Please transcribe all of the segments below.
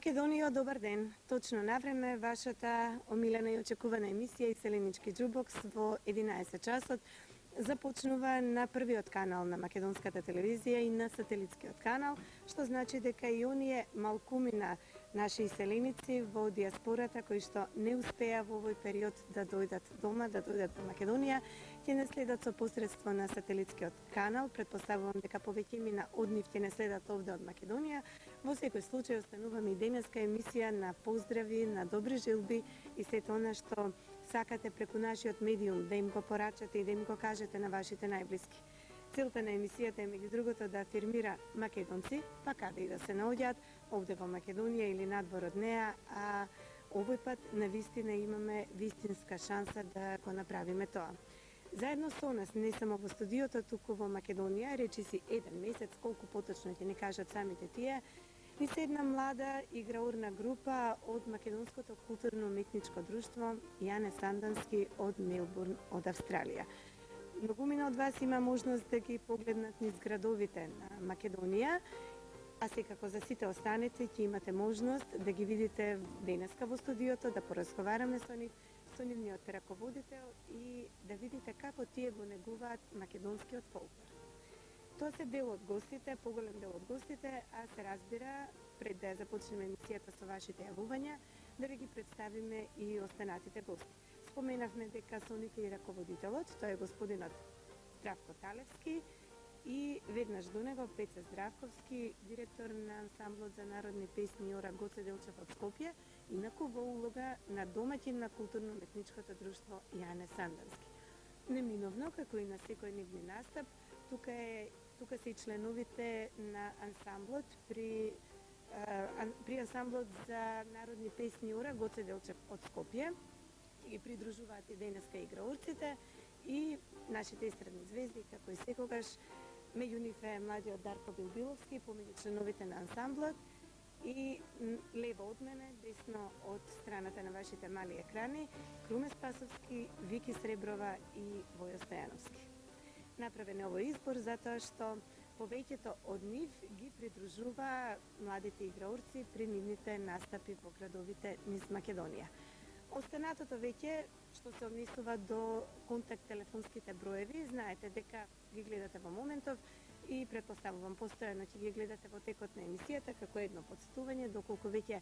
Македонијо, добар ден. Точно на време вашата омилена и очекувана емисија Иселенички џубокс во 11 часот започнува на првиот канал на македонската телевизија и на сателитскиот канал, што значи дека и оние малкумина наши иселеници во диаспората кои што не успеа во овој период да дојдат дома, да дојдат во Македонија, ќе не следат со посредство на сателитскиот канал. Претпоставувам дека повеќе имена од нив ќе не следат овде од Македонија. Во секој случај остануваме и денеска емисија на поздрави, на добри желби и сето она што сакате преку нашиот медиум да им го порачате и да им го кажете на вашите најблиски. Целта на емисијата е меѓу другото да афирмира македонци, па каде и да се наоѓаат, овде во Македонија или надвор од неа, а овој пат навистина имаме вистинска шанса да го направиме тоа. Заедно со нас, не само во студиото, туку во Македонија, речиси еден месец, колку поточно ќе ни кажат самите тие, ни се една млада играурна група од Македонското културно-уметничко друштво Јане Сандански од Мелбурн, од Австралија. Многумина од вас има можност да ги погледнат низ градовите на Македонија, а секако за сите останете ќе имате можност да ги видите денеска во студиото, да поразговараме со нив, со нивниот раководител и да видите како тие го негуваат македонскиот фолклор. Тоа се дел од гостите, поголем дел од гостите, а се разбира, пред да започнеме емисијата со вашите јавувања, да ви ги представиме и останатите гости. Споменавме дека со нив е и раководителот, тоа е господинот Здравко Талевски и веднаш до него Пеце Здравковски, директор на ансамблот за народни песни Ора Гоце Делчев од Скопје, инаку во улога на домаќин на културно-уметничкото друштво Јане Сандански. Неминовно, како и на секој нивни настап, тука се и членовите на ансамблот при ансамблот за народни песни Ора Гоце Делчев од Скопје. Ги придружуваат и денеска играурците и нашите естрадни звезди, како и секогаш. Меѓу нив е младиот Дарко Билбиловски, помеѓу членовите на ансамблот, и лево од мене, десно од страната на вашите мали екрани, Круме Спасовски, Вики Среброва и Војо Стојановски. Направен е овој избор затоа што повеќето од нив ги придружува младите играурци при нивните настапи во градовите низ Македонија. Останатото веќе што се однесува до контакт телефонските броеви, знаете дека ги гледате во моментов и претпоставувам постојано ќе ги гледате во текот на емисијата како едно подсетување, доколку веќе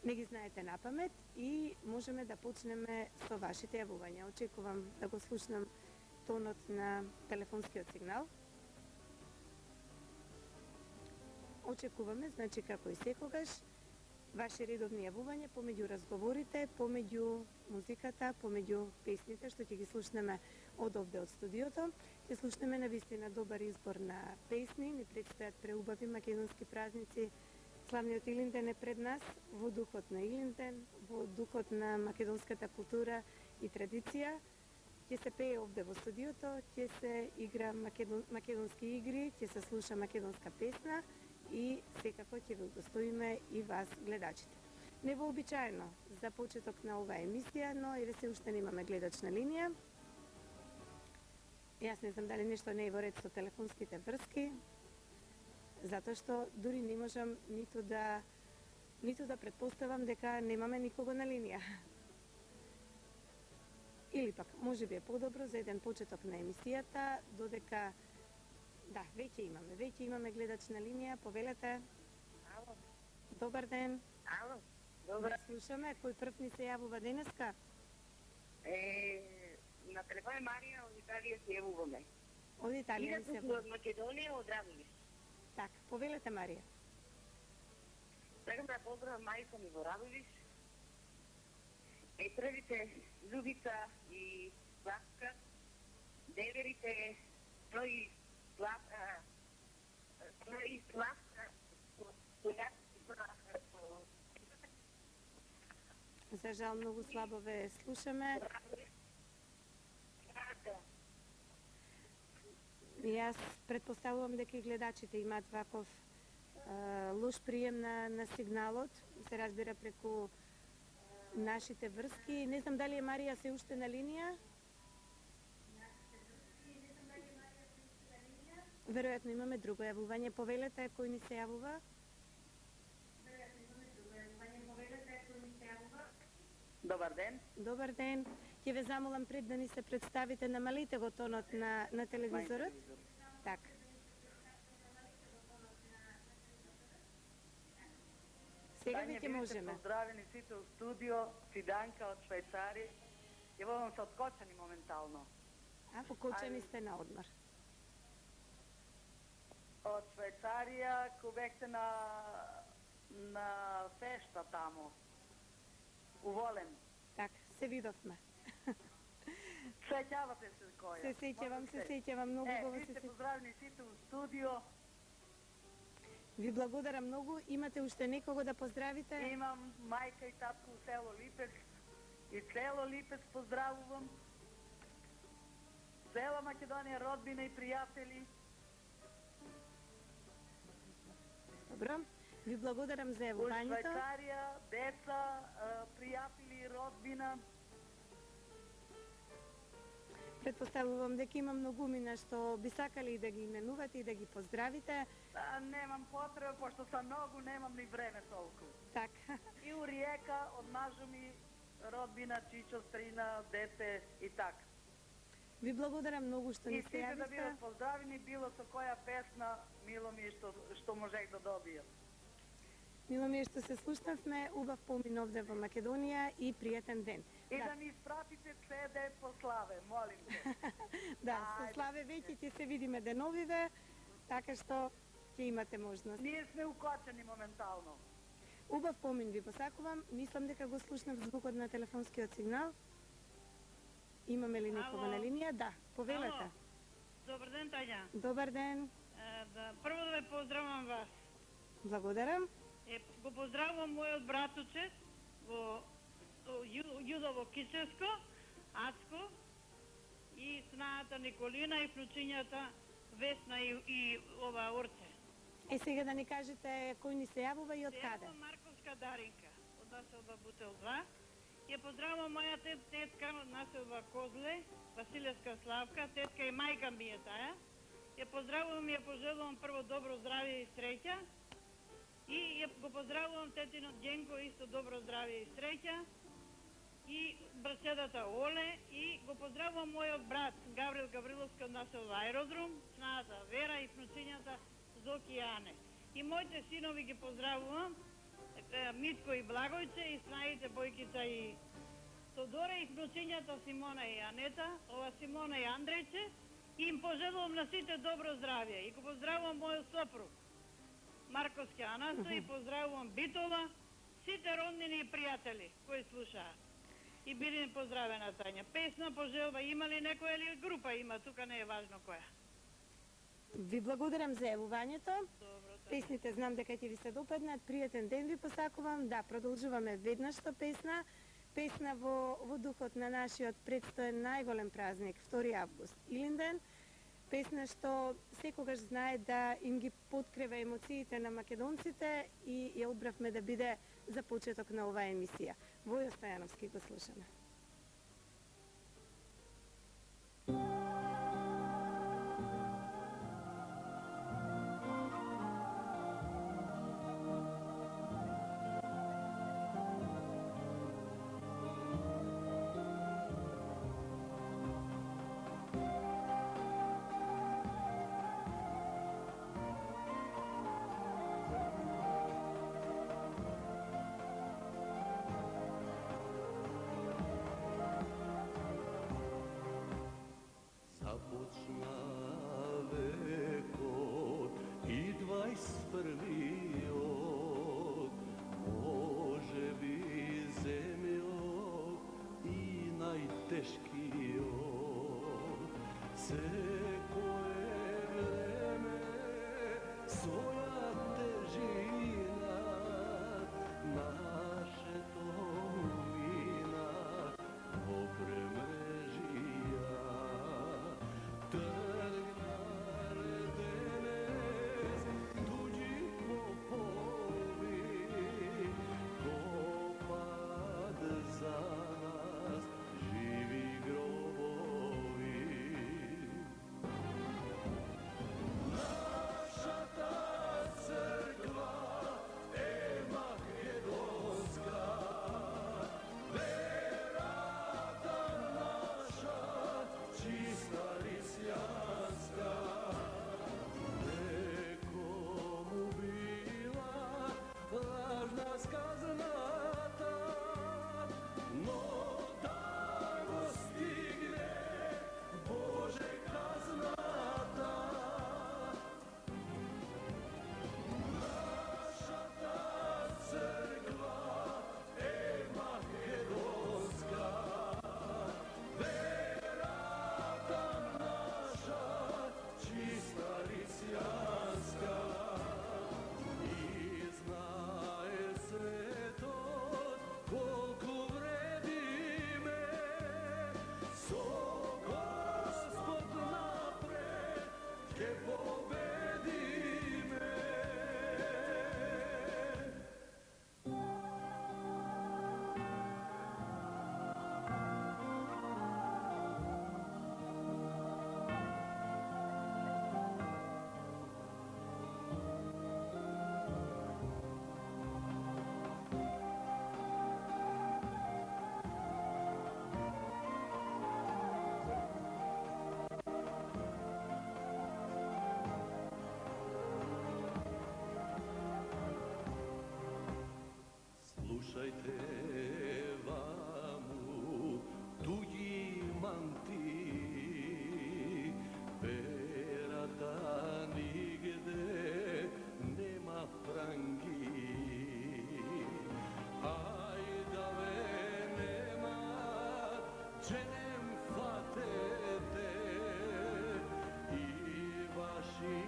не ги знаете на памет, и можеме да почнеме со вашите јавувања. Очекувам да го слушнам тонот на телефонскиот сигнал. Очекуваме, значи како и секогаш, ваши редовни јавувања помеѓу разговорите, помеѓу музиката, помеѓу песните што ќе ги слушнеме од овде од студиото. Ќе слушнеме навистина добар избор на песни, ни предстојат преубави македонски празници. Славниот Илинден е пред нас, во духот на Илинден, во духот на македонската култура и традиција. Ќе се пее овде во студиото, ќе се игра македонски игри, ќе се слуша македонска песна и секако ќе ви удостоиме и вас, гледачите. Невообичаено за почеток на оваа емисија, но еве се уште немаме гледач на линија. Јас не знам дали нешто не е во ред со телефонските врски, затоа што дури не можам ниту да претпоставам дека немаме никого на линија. Или пак, може би е подобро за еден почеток на емисијата, додека да, веќе имаме гледач на линија, повелете. Ало. Добар ден. Ало, добар. Да слушаме, кој прв ни се јавува денеска? На телефон е Марија, од Италија се јавуваме. Од Италија ни се јавува. Од Македонија, од Радовиш. Так, повелете, Марија. Сакам да поздравам мајка ми во Радовиш. Естрадите Љубица и Славка, деверите Тој Славка, За жал, многу слабо ве слушаме. Јас претпоставувам дека и гледачите имаат ваков лош прием на сигналот, се разбира преку нашите врски. Не знам дали е Марија се уште на линија? Веројатно имаме друго јавување. Повелете, кој ни се јавува? Добар ден. Добар ден. Ќе ве замолам пред да ни се представите, намалите го тонот на телевизорот. Така. Сега веќе можеме. Поздравени сите у студио, Фиданка од Швајцарија. Јавувам се од Кочани моментално. А, по Кочани сте на одмор. Од Швајцарија, кој бехте на фешта тамо, у Волен. Така, се видовме. Сеќавате се која? Се сеќавам, многу убаво се сите сеќавам. поздравени сите у студио. Ви благодарам многу. Имате уште некого да поздравите? Имам мајка и татко у село Липец. И цело Липец поздравувам. Цела Македонија, родбина и пријатели. Добро. Ви благодарам за У јавувањето. Швајцарија, деца, пријатели, родбина. Предпоставувам дека има многумина што би сакали да ги именувате и да ги поздравите. Немам потреба, пошто сам многу, немам ни време толку. Така. И у Риека, од мажу ми, родбина, чичо, стрина, дете и така. Ви благодарам многу што И ни се сите да јавите. бидат поздравени, било со која песна, мило ми е што можех да добијам. Мило ми е што се слушнавме, убав помин овде во Македонија и пријатен ден. И да ми испратите CD по Славе, молим те. Да, со Славе веќе ќе се видиме деновиве, така што ќе имате можност. Ние сме укочени моментално. Убав помин ви посакувам. Мислам дека го слушнав звукот на телефонскиот сигнал. Имаме ли некого на линија? Да, повелете. Ало. Добар ден, Тања. Добар ден. Прво да ве поздравам вас. Благодарам. Го поздравувам мојот братуче во Јудово Кическо, Ацко и снаата Николина и внучињата Весна и ова Орце. Сега да ни кажете кој ни се јавува и од каде? Се Марковска Даринка, од населба Бутел 2. Ја поздравувам мојата тетка од населба Козле, Василевска Славка, тетка и мајка ми е таа. Ја поздравувам и ја пожелувам прво добро здравје и среќа. И го поздравувам тетинот Ѓенко, исто добро здравје и среќа. И браќедата Оле, и го поздравувам мојот брат Гаврил Гавриловски од населба Аеродром, снаата Вера и внучињата Зоки и Ане. И моите синови ги поздравувам, Митко и Благојче, и снаите Бојкица и Тодоре, и внучињата Симона и Анета, ова Симона и Андрејче, и им пожелувам на сите добро здравје. И го поздравувам мојот сопруг Марковски Анасто, и поздравувам Битола, сите роднини и пријатели кои слушаат. И биде поздравена, Тања. Песна пожелба има ли некоја или група има, тука не е важно која. Ви благодарам за јавувањето. Добро, Тања. Песните знам дека ќе ви се допаднат. Пријатен ден ви посакувам. Да, продолжуваме веднаш со песна. Песна во духот на нашиот предстоен најголем празник, 2 август, Илинден. Песна што секогаш знае да им ги подкрива емоциите на македонците и ја одбравме да биде за почеток на оваа емисија. Војо Стојановски го слушаме. Cennem fatete i vaši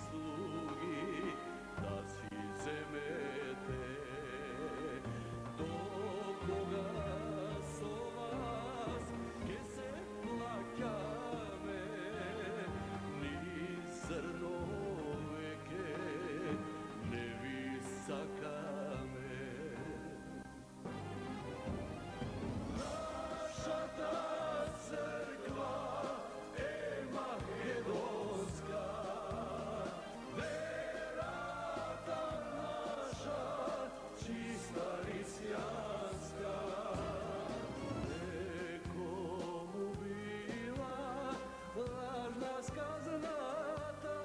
slugi da si zemete do koga so vas ke se plakame ni zrno veke ne vi sakame. Нашата црква е македонска, верата наша чиста християнска. Некому била лажна сказаната,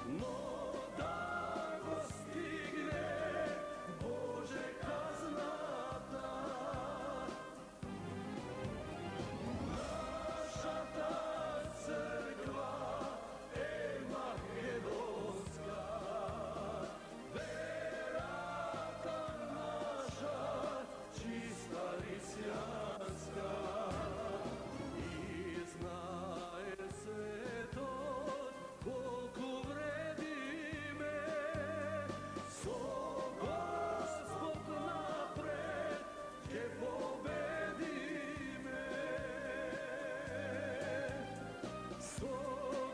но да го стигне Боже казната. Нашата црква е македонска, верата наша чиста християнска. И знае светот колку вредиме, со Господ напред ќе победиме. Со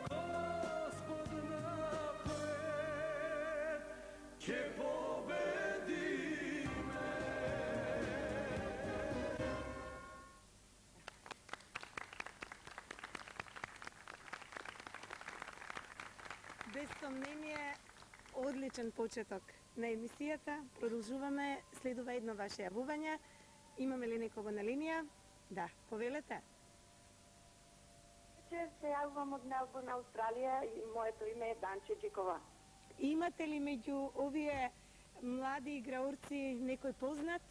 Господ напред ќе победиме. Без сомнение, одличен почеток на емисијата. Продолжуваме, следува едно ваше јавување. Имаме ли некого на линија? Да, повелете. Се јавувам од Мелбурн, Австралија и моето име е Данче Джикова. Имате ли меѓу овие млади играурци некој познат?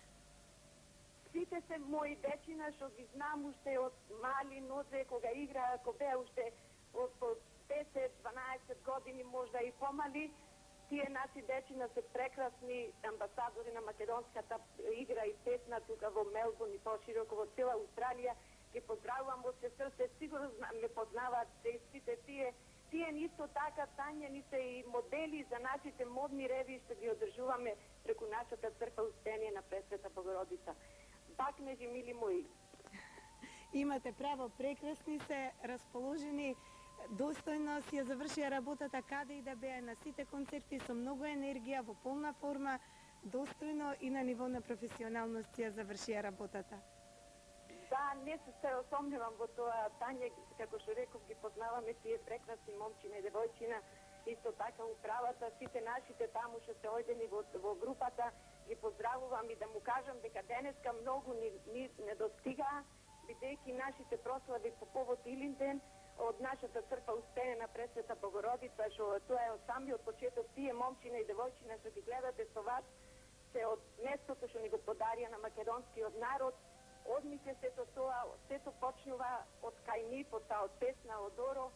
Сите се мои дечина што ги знам уште од мали нозе кога играа, кога беа уште од по 10-12 години, можда и помали. Тие наши дечина се прекрасни амбасадори на македонската игра и песна тука во Мелбурн и пошироко во цела Австралија. Ги поздравувам од се срце, сигурно ме познаваат сите тие. Тие нисто така, Тања, ни се и модели за нашите модни реви што ги одржуваме преку нашата црква Успение на Пресвета Богородица. Бакнежи, мили мои. Имате право, прекрасни се, расположени, достојно си ја завршија работата каде и да беа, на сите концерти со многу енергија, во полна форма, достојно и на ниво на професионалност си ја завршија работата. Да, не се осомневам во тоа, Тања, како што реков, ги познаваме тие прекрасни момчина и девојчина, исто така управата, сите нашите таму што се ојдени во групата, ги поздравувам и да му кажам дека денеска многу ни недостигаа, бидејќи нашите прослави по повод Илинден од нашата црква Успение на Пресвета Богородица, што тоа е од самиот почеток, тие момчина и девојчина што ги гледате со вас, се од местото што ни го подарија на македонскиот народ. Одмиќе сето тоа, сето почнува од кај нив, од песна од Оро.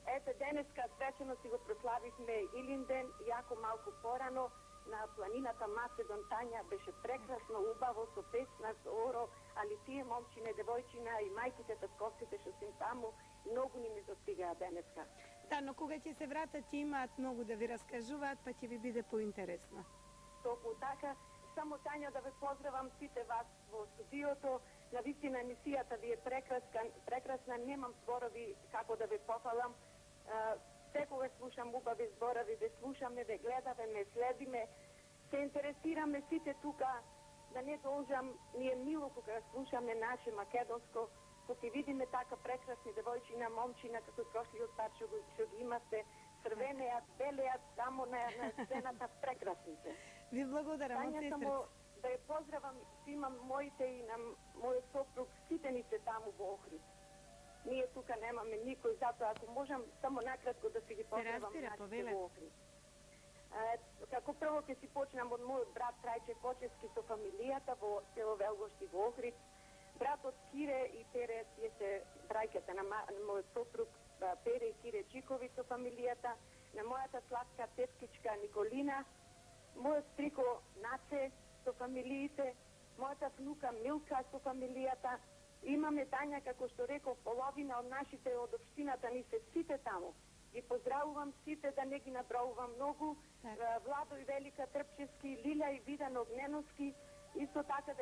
Ете, денеска свечено си го прославивме Илинден, јако малку порано, на планината Маседон. Тања беше прекрасно, убаво, со песна, со Оро, али тие момчине, девојчина и мајките, татковците што сум таму, многу ни достигаа денеска. Да, но кога ќе се вратат, ќе имаат многу да ви раскажуваат, па ќе ви биде поинтересно. Токму така, само Тања да ве поздравам сите вас во студиото. Навистина емисијата ви е прекрасна, немам зборови како да ве пофалам. Секогаш слушам убави зборови, ве слушаме, ве гледаме, ме следиме, се интересираме сите тука, да не должам, ни е мило кога слушаме наше македонско, кога видиме така прекрасни девојчина, момчина, како прошлиот пат што ги имавте, црвенеат, белеат, само на сцената прекрасните. Ви благодарам од се срце. Да ја поздравам, имам моите и на мојот сопруг, сите ни се таму во Охрид. Ние тука немаме никој, затоа ако можам само накратко да си ги поздравам нашите во Охрид. Како прво ќе си почнам од мојот брат Трајче Кочевски со фамилијата во село Велгошти во Охрид. Братот Кире и Пере, тие се брајката на мојот сопруг Пере и Кире Чикови со фамилијата, на мојата сладка тескичка Николина, мојот стрико Наце со фамилиите, мојата внука Милка со фамилијата, Имаме, Тања, како што реков, половина од нашите од општината ни се сите таму. Ги поздравувам сите, да не ги наброувам многу. Владо и Велика Трпчевски, Лилја и Видан Огненовски, исто така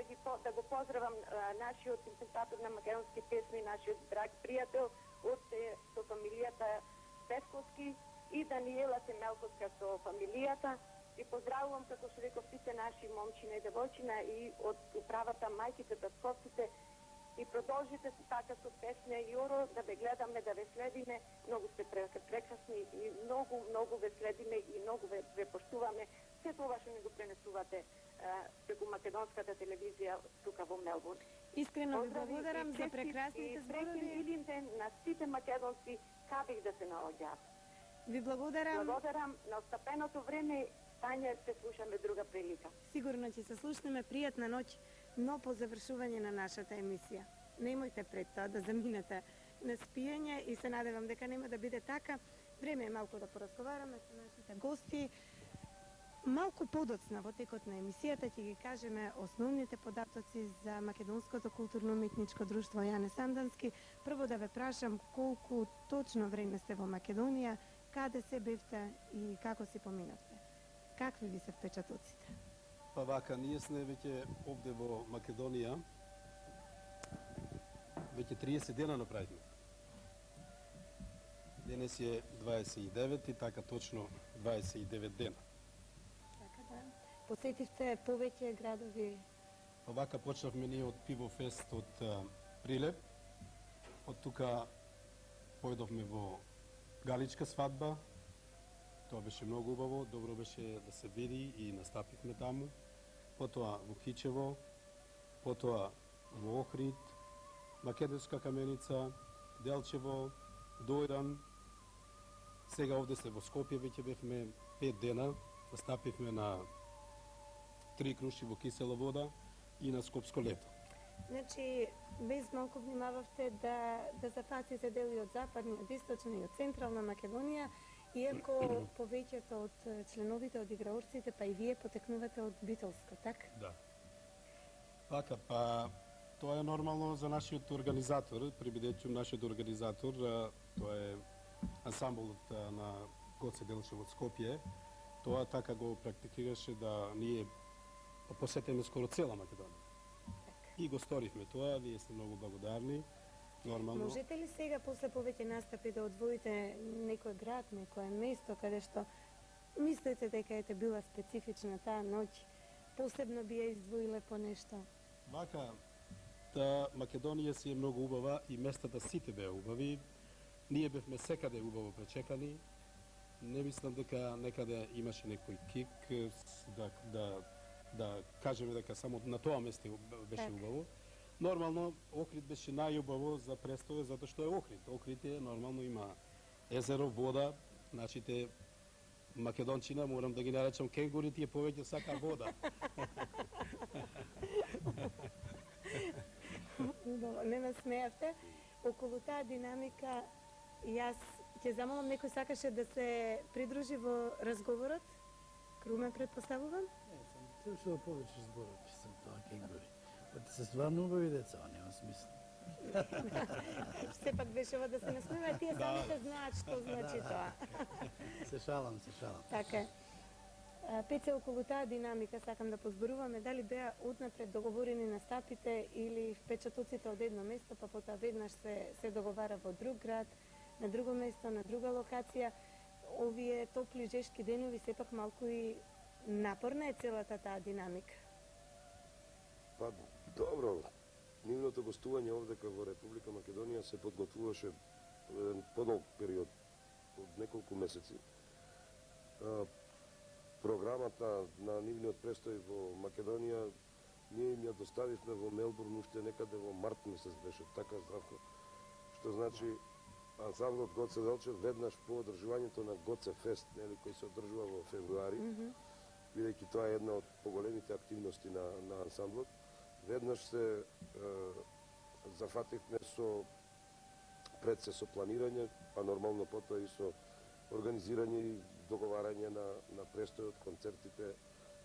да го поздравам нашиот импретатор на македонски песни, нашиот драг пријател од со фамилијата Петковски и Даниела Семелковска со фамилијата. И поздравувам, како што реков, сите наши момчина и девојчина и од управата, мајките, татковците. И продолжите така со песня Јоро, да ве гледаме, да ве следиме. Многу сте прекрасни и многу ве следиме и многу ве поштуваме. Се тоа што ни го пренесувате преку македонската телевизија тука во Мелбурн. Искрено ви благодарам за прекрасните зборови. Среќен Илин ден на сите македонци, кабих да се наоѓаат. Ви благодарам. Благодарам на остапеното време. Тања, се слушаме друга прилика. Сигурно ќе се слушнеме. Пријатна ноќ, но по завршување на нашата емисија. Немојте пред тоа да заминете на спиење и се надевам дека нема да биде така. Време е малку да поразговараме со нашите гости. Малку подоцна во текот на емисијата ќе ги кажеме основните податоци за Македонското културно-уметничко друштво Јане Сандански. Прво да ве прашам колку точно време сте во Македонија, каде се бевте и како си поминавте? Какви ви се впечатоците? Па вака, ние сме веќе овде во Македонија, веќе 30 дена направивме. Денес е 29 и така точно 29 дена. Така да. Посетивте повеќе градови? Па вака почнавме ние од Пивофест од Прилеп. Од тука појдовме во Галичка свадба. Тоа беше многу убаво, добро беше да се види и настапивме таму. Потоа во Хичево, потоа во Охрид, Македонска каменица, Делчево, Дојран. Сега овде се во Скопје, веќе бевме 5 дена, настапивме на 3 круши во кисела вода и на Скопско лето. Значи, без малку внимававте да зафатите дели од западна, од источна и од централна Македонија, иако повеќето од членовите, од играорците, па и вие потекнувате од Битолско, така? Да. Така, па тоа е нормално за нашиот организатор, прибидејќи нашиот организатор, тоа е ансамблот на Гоце Делчев од Скопје, тоа така го практикираше да ние посетиме скоро цела Македонија. И го сторивме тоа, вие сте многу благодарни. Нормално. Можете ли сега, после повеќе настапи, да одвоите некој град, некое место, каде што мислите дека ете била специфична таа ноќ, посебно би ја издвоиле по нешто? Вака, Македонија си е многу убава и местата сите беа убави. Ние бевме секаде убаво пречекани. Не мислам дека некаде имаше некој кик да кажеме дека само на тоа место беше убаво. Нормално, Охрид беше најубаво за престоја, затоа што е Охрид. Охрид е, нормално има езеро, вода, нашите македончина, морам да ги наречам кенгури, тие повеќе сака вода. Не ме смеавте. Околу таа динамика, јас ќе замолам, некој сакаше да се придружи во разговорот? Крумен, предпоставувам? Не, сам слушал повеќе зборови, сам тоа кенгури. Се стварно убави деца, нема смисла. Сепак беше ова да се насмева, тие самите знаат што значи тоа. Се шалам. Така е. Пеце, околу таа динамика сакам да позборуваме, дали беа однапред договорени настапите или впечатоците од едно место, па потоа веднаш се договара во друг град, на друго место, на друга локација. Овие топли жешки денови сепак малку и напорна е целата таа динамика. Па, добро. Нивното гостување овдека во Република Македонија се подготвуваше еден подолг период од неколку месеци. Програмата на нивниот престој во Македонија ние им ја доставивме во Мелбурн уште некаде во март месец беше, така Здравко, што значи ансамблот Гоце Делчев веднаш по одржувањето на Гоце Фест, нели, кој се одржува во февруари, бидејќи тоа е една од поголемите активности на ансамблот, веднаш се зафативме пред со планирање, а нормално потоа и со организирање и договарање на престојот, концертите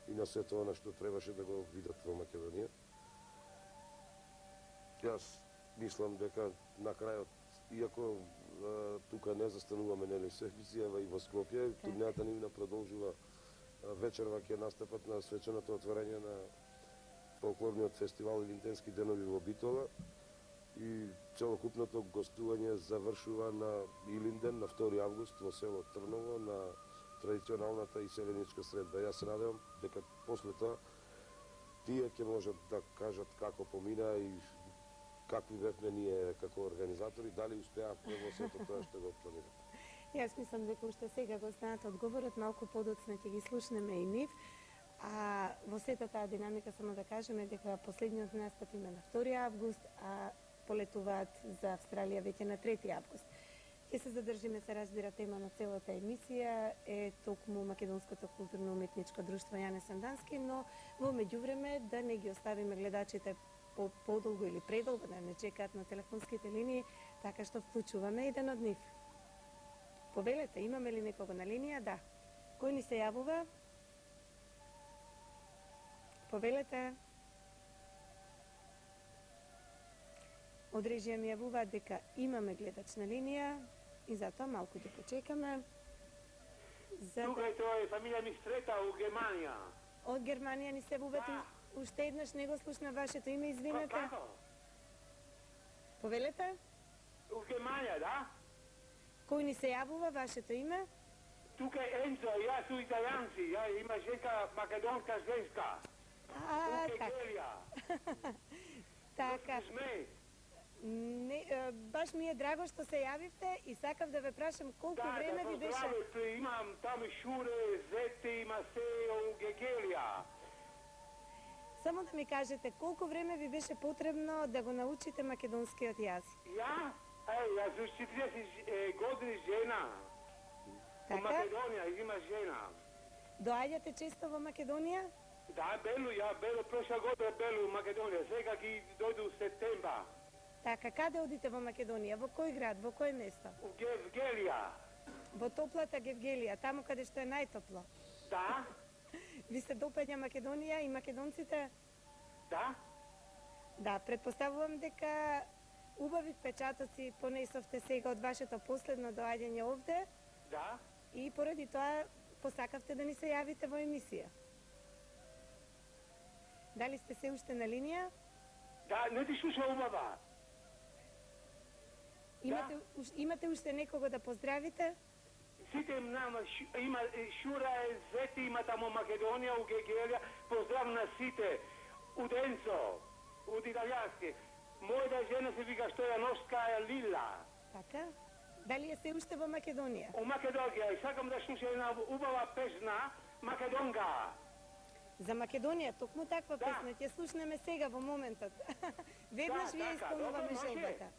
и на сето она што требаше да го видат во Македонија. Јас мислам дека на крајот, иако тука не застануваме нели се и во Скопје, турнејата нивна продолжува вечерва ќе настапат на свеченото отворање на фолклорниот фестивал Илинденски денови во Битола и целокупното гостување завршува на Илинден на 2 август во село Трново на традиционалната иселеничка средба. Јас се надевам дека после тоа тие ќе можат да кажат како помина и какви бевме ние како организатори, дали успеавме во сето тоа што го планираме. Јас мислам дека уште сега го знаат одговорот, малку подоцна ќе ги слушнеме и нив. А во сета таа динамика само да кажеме дека последниот настап има на 2 август, а полетуваат за Австралија веќе на 3 август. Ќе се задржиме, се разбира, тема на целата емисија е токму Македонското културно-уметничко друштво Јане Сандански, но во меѓувреме да не ги оставиме гледачите подолго или предолго, да не чекаат на телефонските линии, така што вклучуваме еден од нив. Повелете, имаме ли некого на линија? Да. Кој ни се јавува? Повелете. Од режија ми јавуваат дека имаме гледач на линија и затоа малку ќе почекаме. Тука е тоа е фамилија Мистрета у Германија. Од Германија ни се јавувате. Уште еднаш не го слушна вашето име, извинете. Како? Повелете? У Германија, да? Кој ни се јавува вашето име? Тука е Енцо, јас су италијанци, ја има женка македонска женска. Така. Не, баш ми е драго што се јавивте и сакав да ве прашам колку време ви беше... Да, имам таму шуре, зете, има се у Гегелија. Само да ми кажете, колку време ви беше потребно да го научите македонскиот јазик? Ја? Јас сум 40 години жена. Така? Во Македонија, има жена. Доаѓате често во Македонија? Да, белу, прошла година белу у Македонија, сега ги дојду у септембар. Така, каде одите во Македонија? Во кој град, во кој место? У Гевгелија. Во топлата Гевгелија, таму каде што е најтопло? Да. Ви се допаѓа Македонија и македонците? Да. Да, предпоставувам дека убави впечатоци понесовте сега од вашето последно доаѓање овде. Да. И поради тоа посакавте да ни се јавите во емисија. Дали сте се уште на линија? Да, не ти слуша убава. Имате уште некого да поздравите? Сите нама, има Шура, зети има таму Македонија, у Гегелија, поздрав на сите. У Денцо, од италијански. Мојата жена се вика Стојановска Лила. Така? Дали е се уште во Македонија? У Македонија, и сакам да слушам една убава песна, Македонка. За Македонија, токму таква песна, ќе слушнеме сега во моментот. Веднаш ви ја исполнуваме желбата.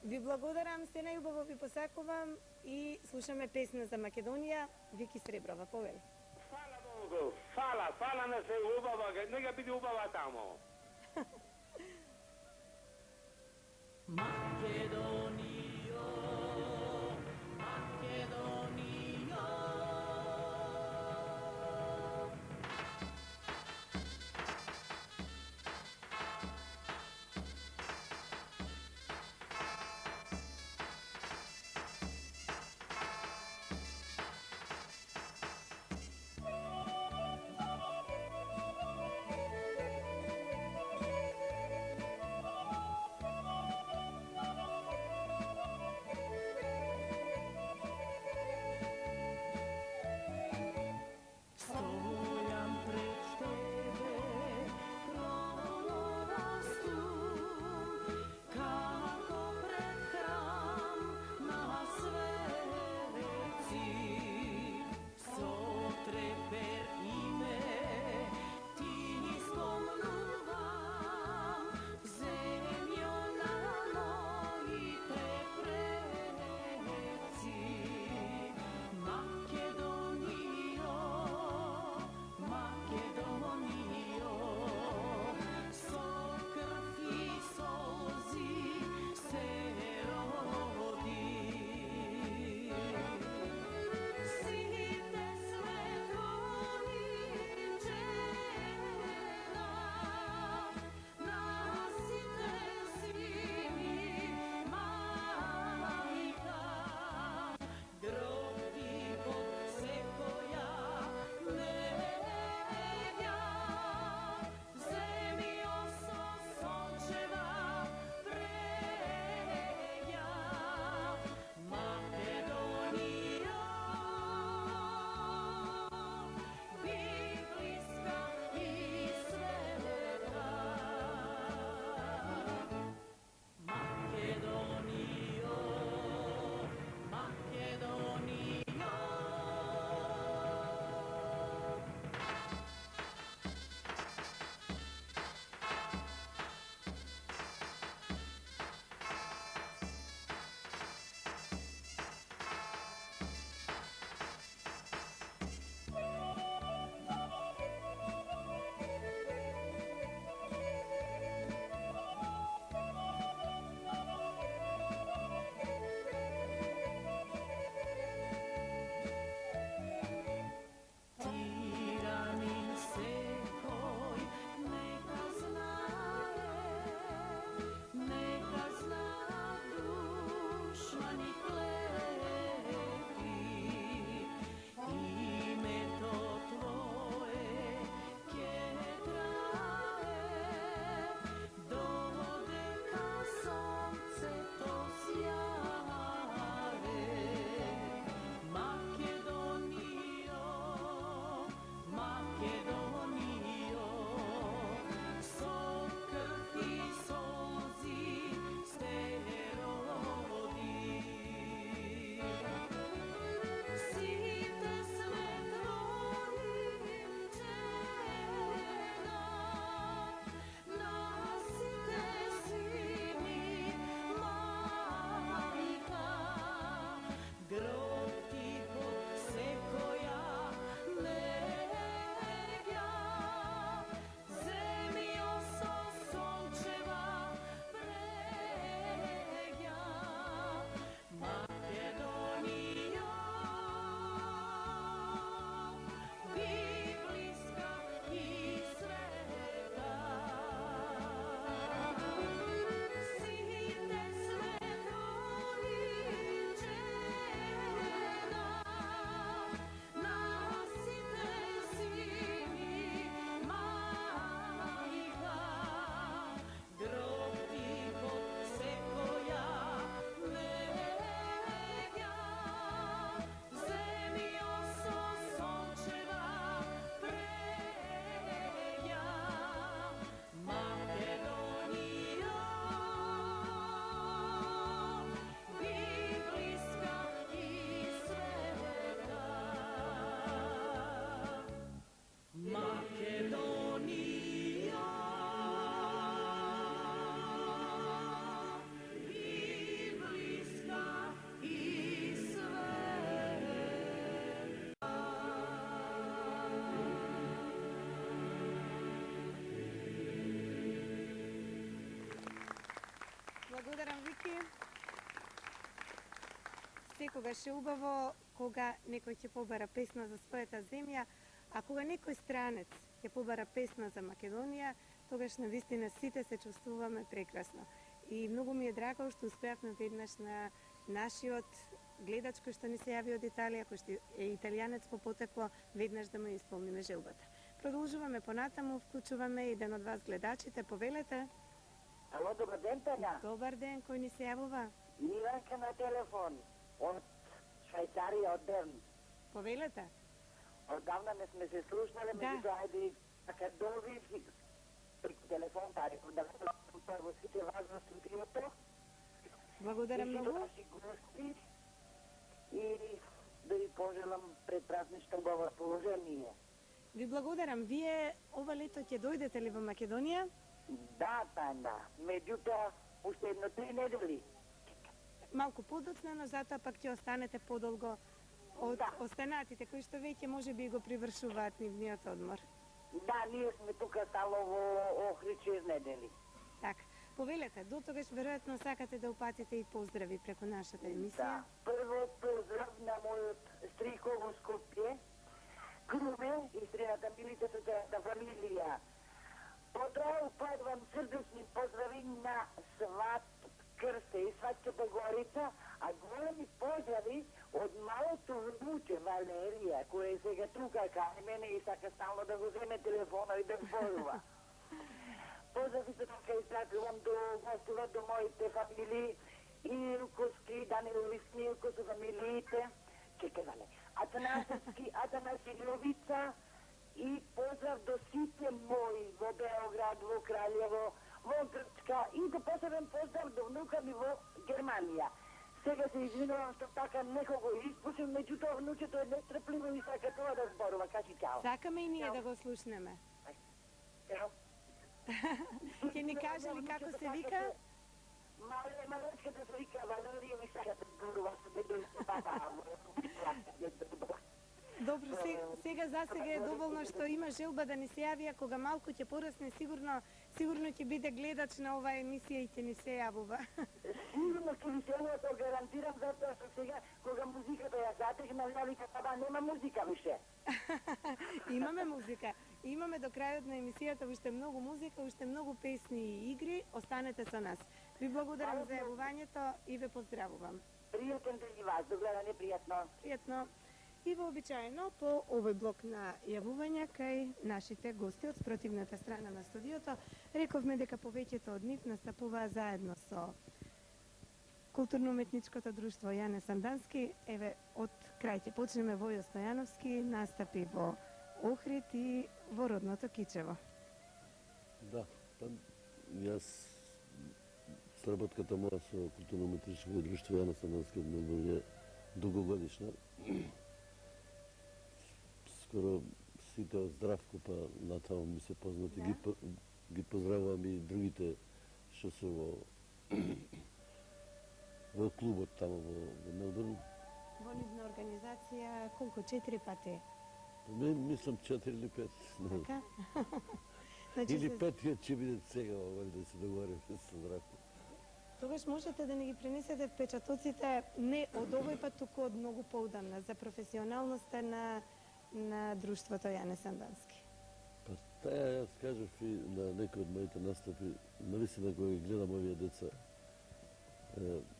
Ви благодарам, се најубаво ви посакувам и слушаме песна за Македонија, Вики Среброва, повели. Фала Богу, фала на се убава, нека биде убава тамо. Македонијо, Македонијо. секогаш е убаво кога некој ќе побара песна за својата земја, а кога некој странец ќе побара песна за Македонија, тогаш навистина сите се чувствуваме прекрасно. И многу ми е драго што успеавме веднаш на нашиот гледач кој што ни се јави од Италија, кој што е италијанец по потекло, веднаш да му исполниме желбата. Продолжуваме понатаму, вклучуваме еден од вас гледачите, повелете. Ало, добар ден, Тања. Добар ден, кој ни се јавува? Миланка на телефон, од Швајцарија, од Берн. Повелете. Одавна не сме се слушнале, меѓутоа ајде така дови преку телефон, тари, да ви прво сите вас во студиото. Благодарам многу. Ваши гости и да ви пожелам пред празнично убаво положение. Ви благодарам. Вие ова лето ќе дојдете ли во Македонија? Да, Тања, меѓутоа уште едно 3 недели. Малку подоцна, но затоа пак ќе останете подолго од останатите кои што веќе може би го привршуваат нивниот одмор. Да, ние сме тука стало во Охрид 6 недели. Така. Повелете, до тогаш веројатно сакате да упатите и поздрави преку нашата емисија. Да, прво поздрав на мојот стрико во Скопје, Круме и средата милите социјата фамилија. Потоа упадвам срдечни поздрави на сват Крсте и сватчета Горица, а големи поздрави од малото внуче Валерија, која е сега тука кај мене и сака стално да го земе телефона и да зборува. Поздравите така испратувам до гостува, до моите фамилии, Илковски, Даниловски, Илко со фамилиите, чекавале, Атанаси Лјовица и поздрав до сите мои во Београд, во Краљево, во Грчка и до посебен поздрав до внука ми во Германија. Сега се извинувам што така некого испушим, меѓутоа внучето е нетрпливо и сака тоа да зборува. Кажи чао. Сакаме и ние да го слушнеме. Ќе ни каже ли како се вика? Малечката се вика Валерија и сака да зборува со бедојите папа. Добро, сега за сега е доволно што има желба да ни се јави, а кога малку ќе порасне, сигурно ќе биде гледач на оваа емисија и ќе ни се јавува. Сигурно ќе ви се јавува, тоа гарантирам, затоа што сега, кога музиката ја затегна, вика баба, нема музика више. Имаме музика. Имаме до крајот на емисијата уште многу музика, уште многу песни и игри. Останете со нас. Ви благодарам за јавувањето и ве поздравувам. Пријатен ден и вас, до гледане, пријатно. Пријатно. И вообичаено по овој блок на јавувања кај нашите гости од спротивната страна на студиото, рековме дека повеќето од нив настапуваа заедно со Културно-уметничкото друштво Јане Сандански. Еве, од крај ќе почнеме Војо Стојановски, настапи во Охрид и во родното Кичево. Да, па јас сработката моја со Културно-уметничкото друштво Јане Сандански од Мелбурн е дугогодишна. Скоро сите од Здравко, па натаму ми се познати. Да. Ги поздравувам и другите што се во клубот тамо во Мелбурн. Во нивна организација колку 4 пати? Мислам 4 или 5. Така? Или 5 ќе биде сега да се договориме со Здравко. Тогаш можете да ни ги пренесете впечатоците не од овој пат, туку од многу поудамна, за професионалноста на друштвото Јане Сандански. Па таја јас кажав и на некои од моите настапи, навистина кога ги гледам овие деца,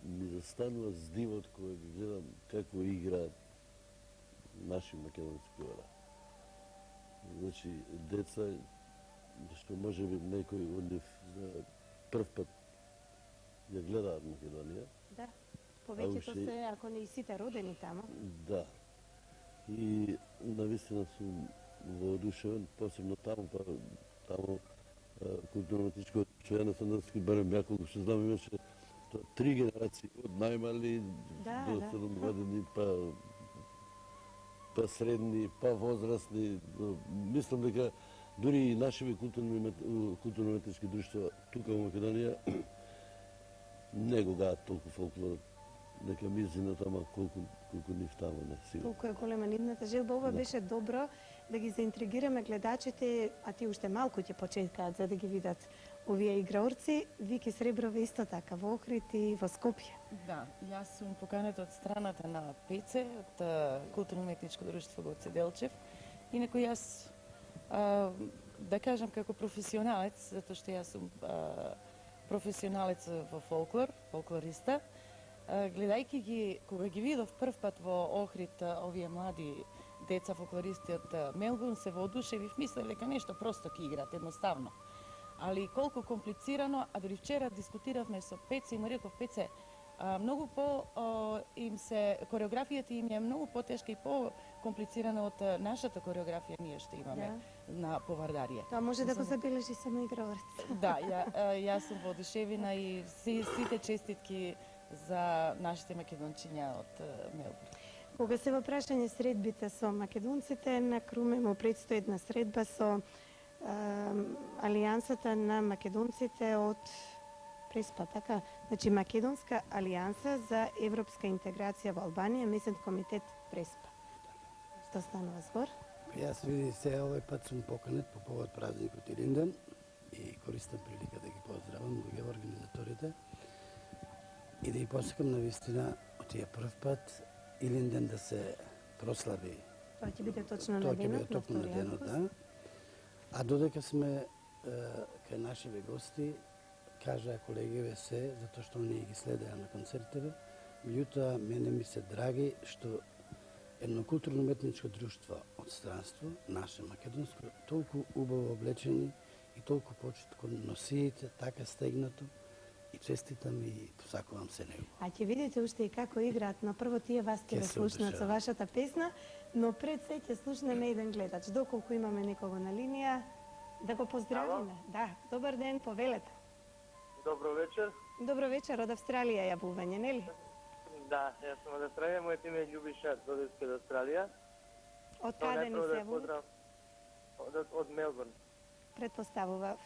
ми застанува здивот кога ги гледам како играат наши македонски ора. Значи, деца, што може би некои од нив за прв пат ја гледаат Македонија. Да, повеќето се, ако не и сите родени тамо. Да. И навистина сум воодушевен, посебно таму, па таму Културно-уметничко Јане Сандански, барем ја колку што знам, имаше 3 генерации, од најмали до 7 години, па средни, па возрастни. Мислам дека дури и нашите културно-уметнички друштва тука во Македонија не го гаат толку фолклор, дека мизината, ама колку нив тамо не сигурно. Колку е голема нивната желба, ова беше добро да ги заинтригираме гледачите, а ти уште малку ќе почекаат за да ги видат овие играорци. Вики Среброва исто така во Охрид и во Скопје. Да, јас сум поканета од страната на ПЦ, од Културно-уметничко друштво Гоце Делчев. Инаку јас, да кажам како професионалец, затоа што јас сум професионалец во фолклориста, гледајќи ги, кога ги видов прв пат во Охрид овие млади деца фолклористи од Мелбурн, се воодушевив, мислев дека нешто просто ќе играат, едноставно. Али колку комплицирано, а дори вчера дискутиравме со Пеце и му реков, Пеце, многу кореографијата им е многу потешка и по-комплицирана од нашата кореографија ние што имаме на Повардарија. Тоа може да го забележи само играорец. Да, јас сум воодушевена и сите честитки за нашите македончиња од Мелбурн. Кога се во прашање средбите со македонците, на Круме му предстои една средба со Алијансата на македонците од Преспа, така? Значи, Македонска алијанса за европска интеграција во Албанија, месен комитет Преспа. Што станува збор? Јас види се овој пат сум поканет по повод празникот Илинден и користам прилика да ги поздравам луѓе организаторите и да ги посекам на вистина од тие прв пат Илинден да се прослави. Тоа ќе биде точно на денот, на 2 август. Да. А додека сме кај нашиве гости, кажаа колегиве се, затоа што оние ги следеа на концертиве, меѓутоа мене ми се драги што едно културно-уметничко друштво од странство, наше македонско, толку убаво облечени и толку почит кон носиите, така стегнато, и честитам и посакувам се него. А ќе видите уште и како играат, но прво тие вас ќе слушнат со вашата песна, но пред се ќе слушнеме еден гледач. Доколку имаме некого на линија, да го поздравиме. Да, добар ден, повелете. Добро вечер. Добро вечер, од Австралија јавување, нели? Да, јас сум од Австралија, моето име е Љубиша Додевски од Австралија. Од каде ни се јавувате? Од Мелбурн. Предпоставував.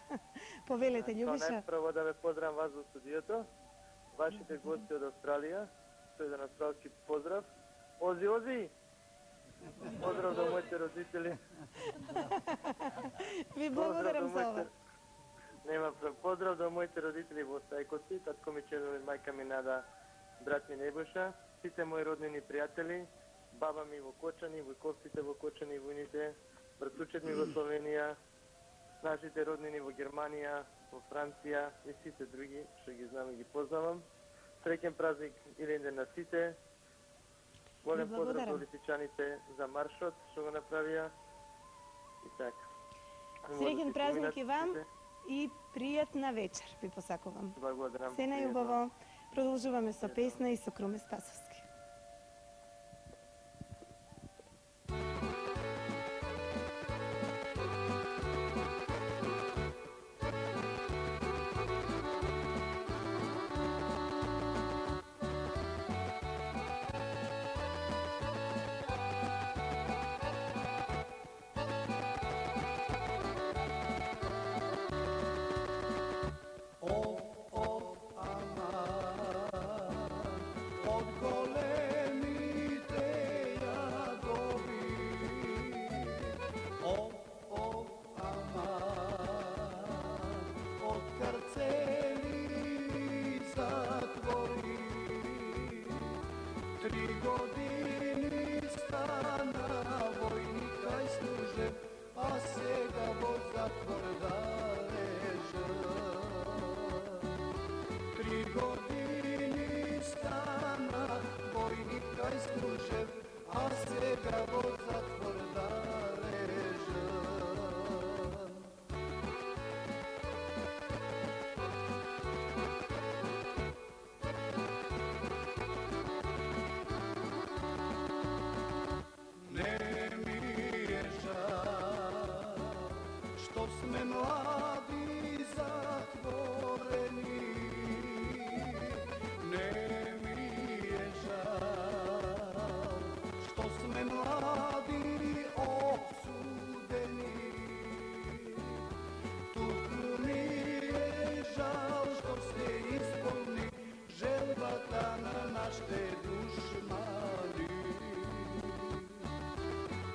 Повелете, Љубиша. Најпрво да ве поздравам вас во студиото, вашите гости од Австралија, со еден австралски поздрав. Ози! Поздрав до моите родители. Ви благодарам за ова. Нема поздрав до моите родители во Стајкоци, татко ми Чедо и мајка ми Нада, брат ми Небоша, сите мои роднини пријатели, баба ми во Кочани, војковците во Кочани, војните, братучет ми во Словенија, нашите роднини во Германија, во Франција и сите други што ги знам и ги познавам. Среќен празник Илинден на сите. Голем поздрав до лисичаните за маршот што го направија. И така. Среќен празник и вам и пријатна вечер ви посакувам. Благодарам. Се најубаво. Продолжуваме со песна и со Круме Спасовски.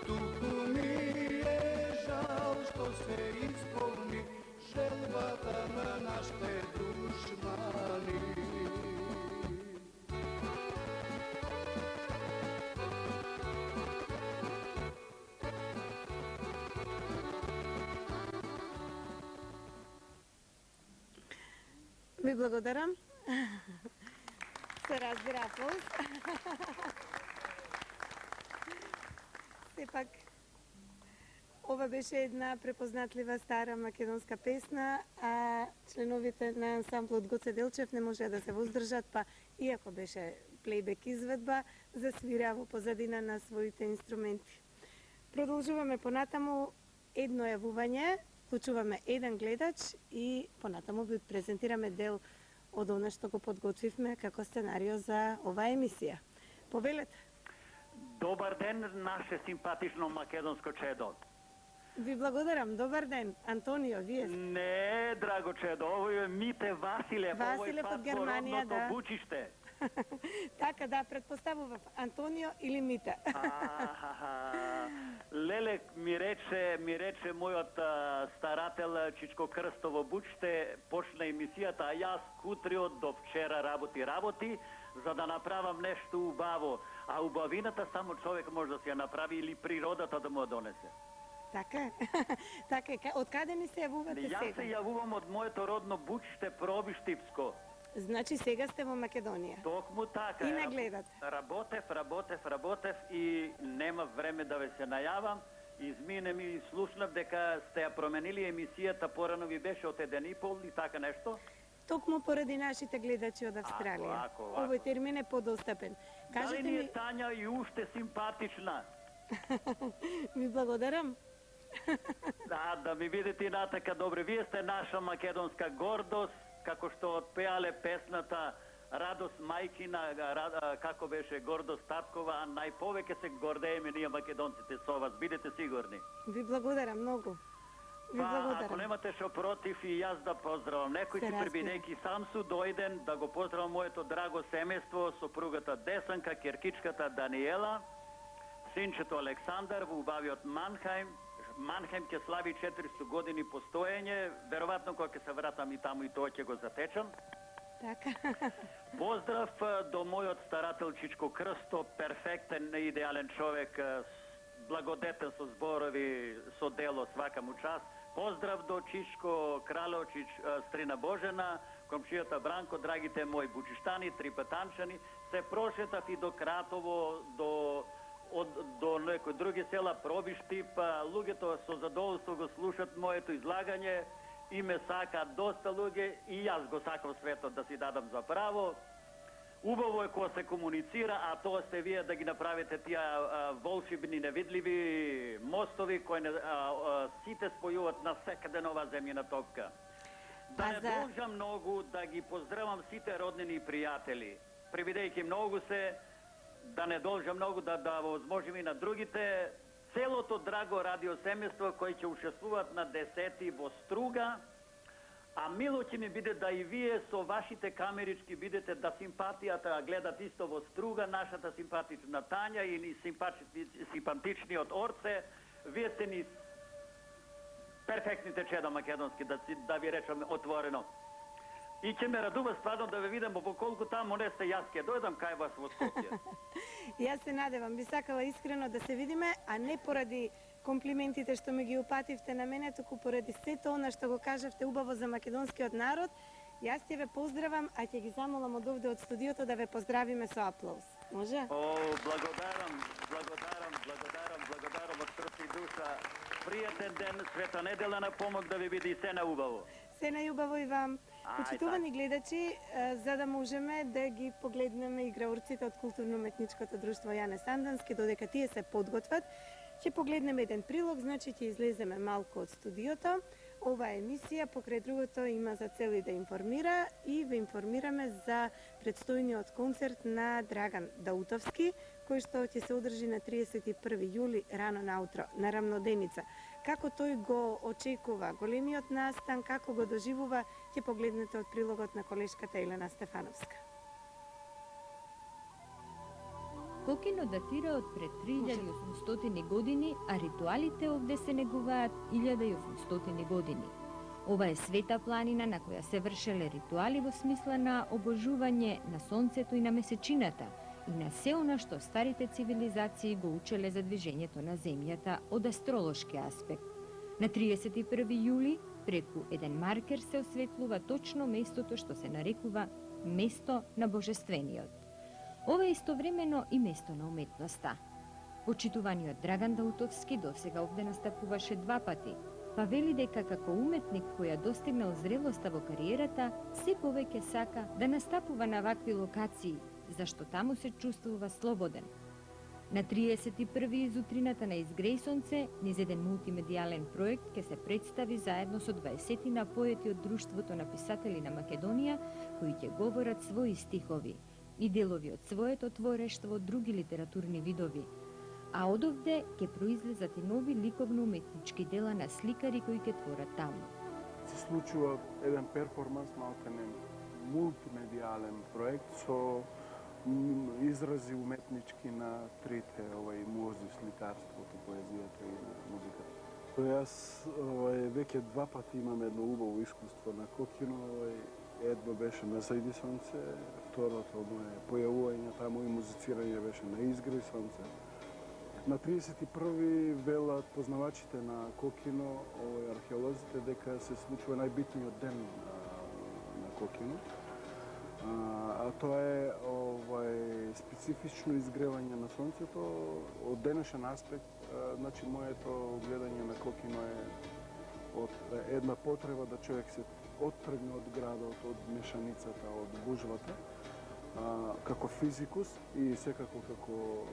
Туку ми е жал што се исполни Ви благодарам. Се разбира аплауз. Сепак, ова беше една препознатлива стара македонска песна, а членовите на ансамблот Гоце Делчев не може да се воздржат, па иако беше плейбек изведба, засвира во позадина на своите инструменти. Продолжуваме понатаму едно јавување, вклучуваме еден гледач и понатаму ви презентираме дел од она што го подготвивме како сценарио за оваа емисија. Повелете. Добар ден, наше симпатично македонско чедо. Ви благодарам. Добар ден. Антонио, вие сте? Не, драго чедо, ово е Мите Василев, Василев од Германија, да. Бучиште. Така, да, предпоставував Антонио или Мите. Леле ми рече мојот старател Чичко Крстово Бучиште, почна емисијата, а јас кутриот до вчера работи, за да направам нешто убаво. А убавината само човек може да се ја направи или природата да му ја донесе. Така е. Така е. Од каде ни се јавувате сега? Јас се јавувам од моето родно Бучиште, Пробиштипско. Значи сега сте во Македонија. Токму така. И не гледате. Работев и нема време да ве се најавам. Измине ми и слушнав дека сте ја променили емисијата, порано ви беше од 1,5 и така нешто. Токму поради нашите гледачи од Австралија. Ако. Овој термин е подостапен. Дали ни е Тања и уште симпатична? Ви благодарам. Да ми видите и натака добре. Вие сте наша македонска гордост, како што отпеале песната Радост мајкина, како беше гордост таткова, а најповеќе се гордееме ние македонците со вас, бидете сигурни. Ви благодарам многу. Ви благодарам. Ако немате шо против и јас да поздравам некој си прибидејќи сам су дојден, да го поздравам моето драго семејство, сопругата Десанка, керкичката Даниела, синчето Александар во убавиот Манхајм. Манхајм ќе слави 400 години постоење, веројатно кога ќе се вратам и таму и тоа ќе го затечам. Така. Поздрав до мојот старател Чичко Крсто, перфектен, идеален човек, благодетен со зборови, со дело, свака му час. Поздрав до Чичко Кралевчич, Стрина Божена, комшијата Бранко, драгите мои бучиштани, трипатанчани, се прошетав и до Кратово, до некои други села, Пробиштип, луѓето со задоволство го слушат моето излагање и ме сакаат доста луѓе и јас го сакам светот да си дадам за право. Убаво е кога се комуницира, а тоа сте вие да ги направите тие волшебни невидливи мостови кои сите спојуваат на секаде на оваа земјина топка. Да не должам многу да ги поздравам сите роднини и пријатели. Прибидејќи многу се, да не должам многу да возможим и на другите, целото драго радио семејство кои ќе учествуваат на 10 во Струга, а мило ќе ми биде да и вие со вашите камерички бидете да симпатијата гледат исто во Струга, нашата симпатична Тања и ни симпатичниот Орце, вие сте ни перфектните чеда македонски, да ви речам отворено. И ќе ме радува стварно да ве видам, по колку таму не сте, јас ќе дојдам кај вас во Скопје. Јас се надевам, би сакала искрено да се видиме, а не поради комплиментите што ми ги упативте на мене, туку поради сето она што го кажавте убаво за македонскиот народ. Јас ќе ве поздравам, а ќе ги замолам од овде од студиото да ве поздравиме со аплауз. Може? Благодарам од срце и душа. Пријатен ден, света недела на помок да ви биде и се наубаво. Се најубаво и вам. Почитувани гледачи, за да можеме да ги погледнеме играурците од културно-уметничкото друштво Јане Сандански, додека тие се подготват, ќе погледнеме еден прилог, значи ќе излеземе малку од студиото. Оваа емисија, покрај другото, има за цел и да информира и ве информираме за предстојниот концерт на Драган Даутовски, кој што ќе се одржи на 31 јули рано наутро, на рамноденица. Како тој го очекува големиот настан, како го доживува, ќе погледнете од прилогот на колешката Елена Стефановска. Кокино датира од пред 3800 години, а ритуалите овде се негуваат 1800 години. Ова е света планина на која се вршеле ритуали во смисла на обожување на сонцето и на месечината и на се она што старите цивилизации го учеле за движењето на земјата од астролошки аспект. На 31 јули преку еден маркер се осветлува точно местото што се нарекува место на божествениот. Ова е истовремено и место на уметноста. Почитуваниот Драган Даутовски досега овде настапуваше 2 пати, па вели дека како уметник кој ја достигнал зрелоста во кариерата, се повеќе сака да настапува на вакви локации, зашто таму се чувствува слободен. На 31. изутрината на Изгреј сонце, низ еден мултимедијален проект ќе се представи заедно со 20 на поети од Друштвото на писатели на Македонија, кои ќе говорат своји стихови и делови од своето творештво од други литературни видови. А одовде ќе произлезат и нови ликовно-уметнички дела на сликари кои ќе творат таму. Се случува еден перформанс, малкане мултимедијален проект со изрази уметнички на трите музи, сликарството, поезијата и музиката. Јас веќе 2 пати имам едно убаво искуство на Кокино. Едно беше на Зајди сонце, второто мое појавување таму и музицирање беше на Изгреј сонце. На 31-ви велат познавачите на Кокино, археолозите, дека се случува најбитниот ден на Кокино. А тоа е специфично изгревање на сонцето. Од денешен аспект, значи моето гледање на Кокино е од една потреба да човек се оттргне од градот, од мешаницата, од гужвата, како физикус и секако како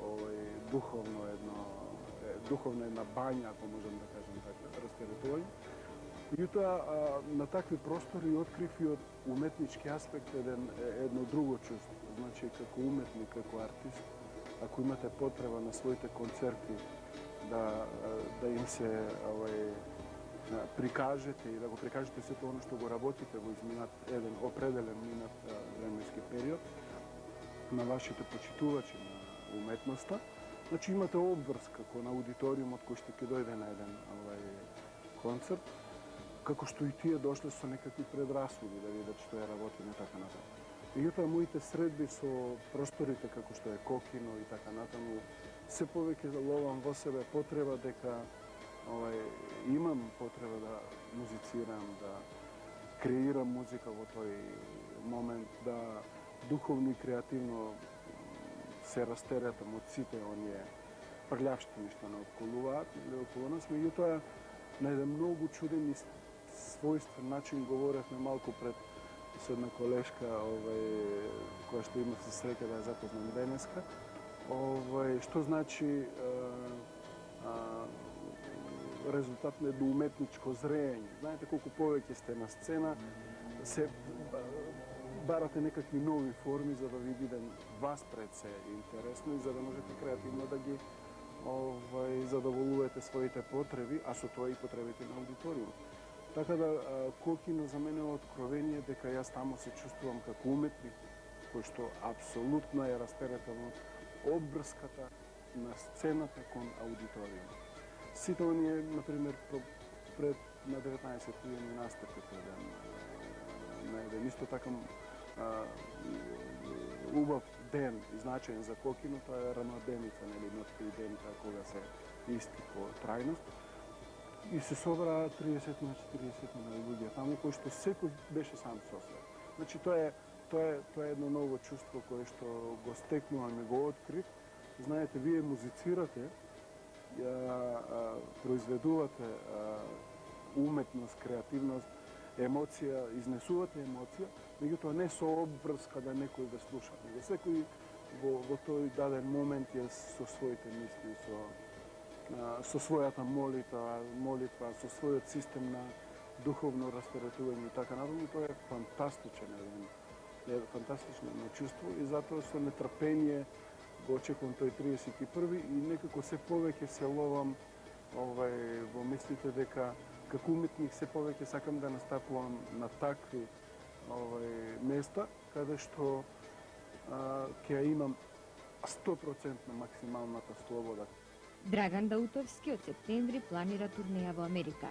духовна една бања, ако можем да кажем така, растеретување. Меѓутоа, на такви простори открив и од уметнички аспект едно друго чувство. Значи, како уметник, како артист, ако имате потреба на своите концерти да им се прикажете и да го прикажете сето оно што го работите во изминат еден определен минат временски период на вашите почитувачи на уметноста, значи имате обврска кон аудиториумот кој што ќе дојде на еден концерт, како што и тие дошле со некакви предрасуди да видат што е работено и така натаму. Меѓутоа, моите средби со просторите како што е Кокино и така натаму, се повеќе ловам во себе потреба дека имам потреба да музицирам, да креирам музика во тој момент, да духовно и креативно се растеретам од сите оние прљавштини што не отколуваат или околу нас. Меѓутоа, на еден многу чуден и својствен начин говоревме малку пред со една колешка која што имав се среќа да ја запознам денеска. Што значи резултат на едно уметничко зреење. Знаете, колку повеќе сте на сцена, се барате некакви нови форми за да ви биде вас пред се интересно и за да можете креативно да ги задоволувате своите потреби, а со тоа и потребите на аудиториумот. Така да, Кокино за мене е откровение дека јас тамо се чувствувам како уметник, кој што апсолутно е растеретен од обврската на сцената кон аудиториумот. Сите оние, например, пред на 19 ми настапите на еден исто така убав ден и значаен за Кокино, тоа е рамаденица, нели, ноќта и ден кога се исти по трајност. И се собраа 30 на 40 на луѓе таму, кои што секој беше сам со себе. Значи, тоа е едно ново чувство кое што го стекнувам и го открив. Знаете, вие музицирате, произведувате уметност, креативност, емоција, изнесувате емоција, меѓутоа не со обврска да некој да слуша. Секој во тој даден момент е со своите мисли, со својата молитва, со својот систем на духовно растеретување и така натаму. Тоа е фантастично чувство и затоа со нетрпение го очекувам тој 31 и некако се повеќе се ловам во мислите дека како уметник се повеќе сакам да настапувам на такви места каде што ќе имам 100% максималната слобода. Драган Даутовски од септември планира турнеја во Америка.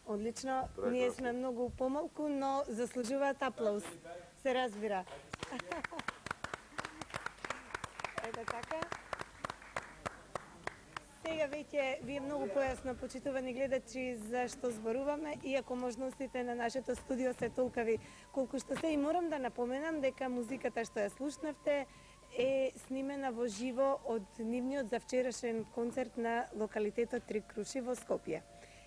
Одлично, ние сме многу помалку, но заслужуваат аплауз. Се разбира. Ете така. Сега веќе ви е многу појасно, почитувани гледачи, за што зборуваме, иако можностите на нашето студио се толкави колку што се. И морам да напоменам дека музиката што ја слушнавте е снимена во живо од нивниот за вчерашен концерт на локалитетот Три Круши во Скопје.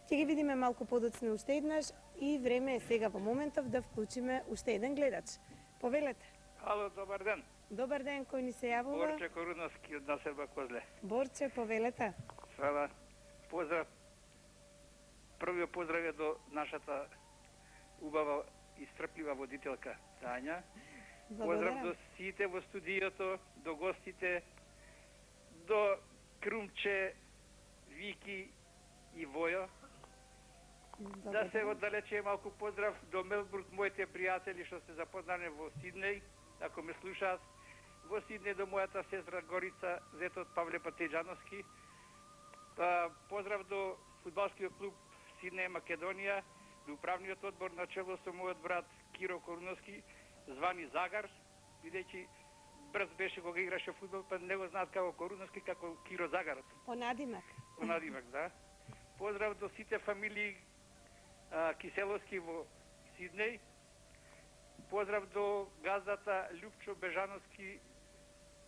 Ќе ги видиме малку подоцна уште еднаш и време е сега во моментов да вклучиме уште еден гледач. Повелете. Ало, добар ден. Добар ден, кој ни се јавува? Борче Коруновски од населба Козле. Борче, повелете. Фала. Поздрав. Првиот поздрав е до нашата убава и стрплива водителка Тања. Поздрав до сите во студиото, до гостите, до Крумче, Вики и Војо. Да се оддалече малку поздрав до Мелбурн, моите пријатели што се запознане во Сиднеј, ако ме слушаат. Во Сиднеј до мојата сестра Горица, зетот Павле Патеџановски. Поздрав до фудбалскиот клуб Сиднеј Македонија, до управниот одбор на чело со мојот брат Киро Коруновски, звани Загар, бидејќи брз беше кога играше фудбал, па не го знаат како Коруновски, како Киро Загарот. По надимак. По надимак, да. Поздрав до сите фамилии Киселовски во Сиднеј. Поздрав до газдата Љупчо Бежановски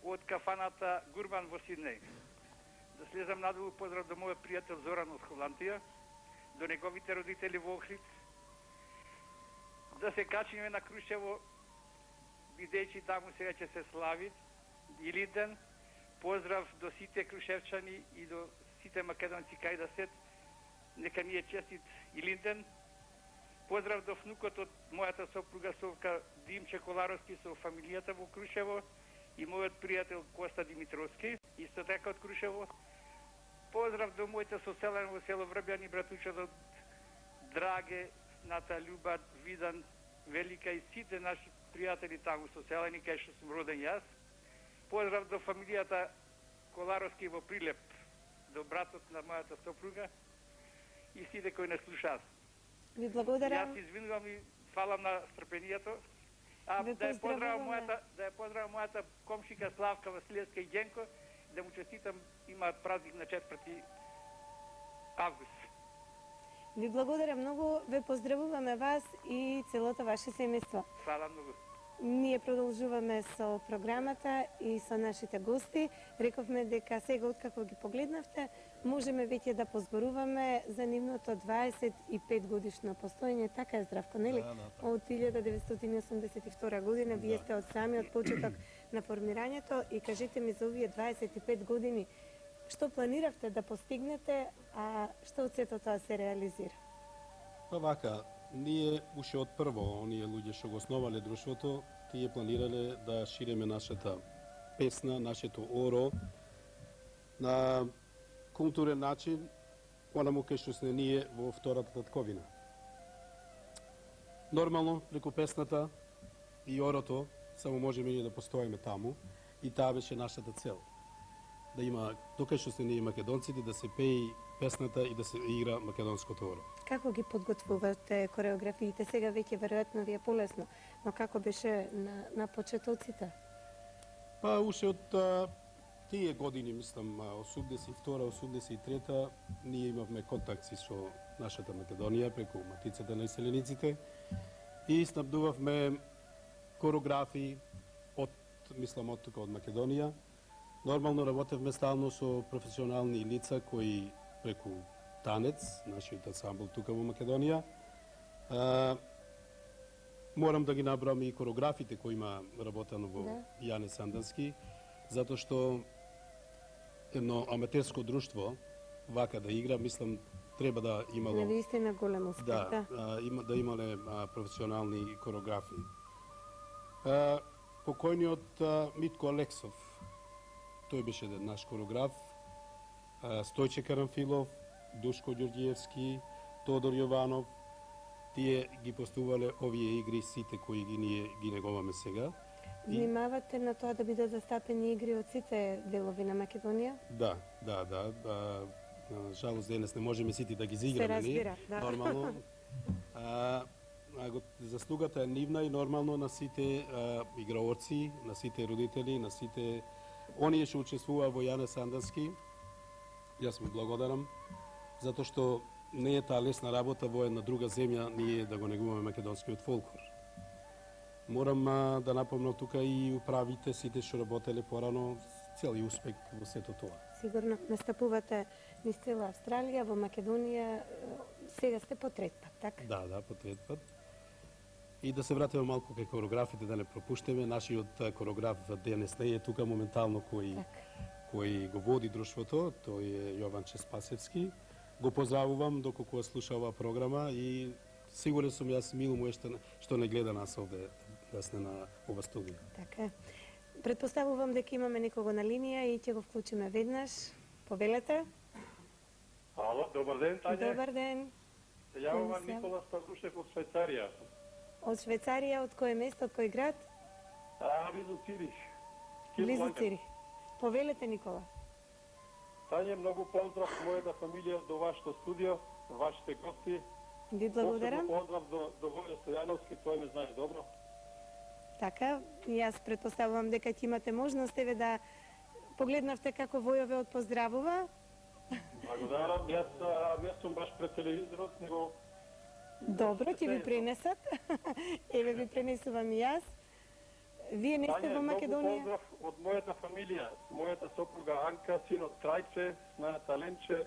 од кафаната Гурбан во Сиднеј. Да слезам надолу, поздрав до мојот пријател Зоран од Холандија, до неговите родители во Охрид. Да се качиме на Крушево, бидејќи таму сега ќе се слави Илинден. Поздрав до сите крушевчани и до сите македонци кај да сет. Нека ни е честит Илинден. Поздрав до внукот од мојата сопруга Совка Димче Коларовски со фамилијата во Крушево и мојот пријател Коста Димитровски, исто така од Крушево. Поздрав до моите соселани во село Врбјани, братучот Драге, Ната Љуба, Видан, Велика и сите наши пријатели таму соселани, кај што сум роден јас. Поздрав до фамилијата Коларовски во Прилеп, до братот на мојата сопруга и сите кои не слушаат. Ви благодарам. Јас извинувам и фалам на стрпението. Да ја поздравам мојата комшика Славка Василевска и Ѓенко, да му честитам, имаат празник на 4 август. Ви благодарам многу, ве поздравуваме вас и целото ваше семејство. Фала многу. Ние продолжуваме со програмата и со нашите гости. Рековме дека сега откако ги погледнавте, можеме веќе да позборуваме за нивното 25 годишно постоење. Така е, Здравко, нели? Од 1982 година, вие сте од самиот почеток на формирањето и кажете ми за овие 25 години, што планиравте да постигнете, а што од сето тоа се реализира? Па вака, ние уште од прво, оние луѓе што го основале друштвото, тие планирале да шириме нашата песна, нашето оро на културен начин, онаму кај што сме ние во втората татковина. Нормално, преку песната и орото, само можеме ние да постоиме таму и таа беше нашата цел. Да има, докај што сме ние македонците, да се пее песната и да се игра македонското оро. Како ги подготвувате кореографиите? Сега веќе веројатно ви е полесно, но како беше на почетоците? Па уште од тие години, мислам, 82-83, ние имавме контакти со нашата Македонија преку Матицата на иселениците и снабдувавме кореографии од, мислам, од тука од Македонија. Нормално работевме стално со професионални лица кои преку танец, нашиот ансамбл тука во Македонија. Морам да ги набрам и кореографите кои има работено во Јане Сандански, затоа што едно аматерско друштво вака да игра, мислам, треба да имало... Навистина голем успех, да. Да имале професионални кореографии. Покојниот Митко Алексов, тој беше наш кореограф, Стојче Карамфилов, Душко Ѓорѓиевски, Тодор Јованов, тие ги постувале овие игри сите кои ние ги негуваме сега. Внимавате на тоа да бидат застапени игри од сите делови на Македонија? Да. На жалост денес не можеме сите да ги Се изиграме, разбира, да. нормално. Заслугата е нивна и нормално на сите играорци, на сите родители, на сите оние што учествуваа во Јане Сандански. Јас му благодарам, затоа што не е таа лесна работа во една друга земја ние да го негуваме македонскиот фолклор. Морам да напомнам тука и управите, сите што работеле порано, цели успех во сето тоа. Сигурно настапувате низ цела Австралија, во Македонија, сега сте по трет пат, така? Да, по трет пат. И да се вратиме малку кај коreografите, да не пропуштиме. Нашиот коreograf денес не е тука моментално кој го води друштвото, тој е Јованче Спасевски. Го поздравувам доколку слуша оваа програма и сигурен сум јас мило му е што не гледа нас овде да сме на ова студија. Така. Предпоставувам дека имаме некого на линија и ќе го вклучиме веднаш. Повелете. Ало, добар ден, Тања. Добар ден. Се јавува Никола Стадушев од Швајцарија. Од Швајцарија, од кој место, од кој град? Близу Цирих. Близу Цирих. Повелете, Никола. Тања, многу поздрав мојата фамилија до вашето студио, вашите гости. Ви благодарам. Посебно поздрав до Воје Стојановски, тој ме знае добро. Така, јас претпоставувам дека ќе имате можност еве да погледнавте како Војо ве отпоздравува. Благодарам, јас не сум баш пред телевизорот, него... Добро, ќе ви пренесат. Еве ви пренесувам и јас. Вие не сте во Македонија? Многу поздрав од мојата фамилија, мојата сопруга Анка, синот Трајче, снајата Ленче,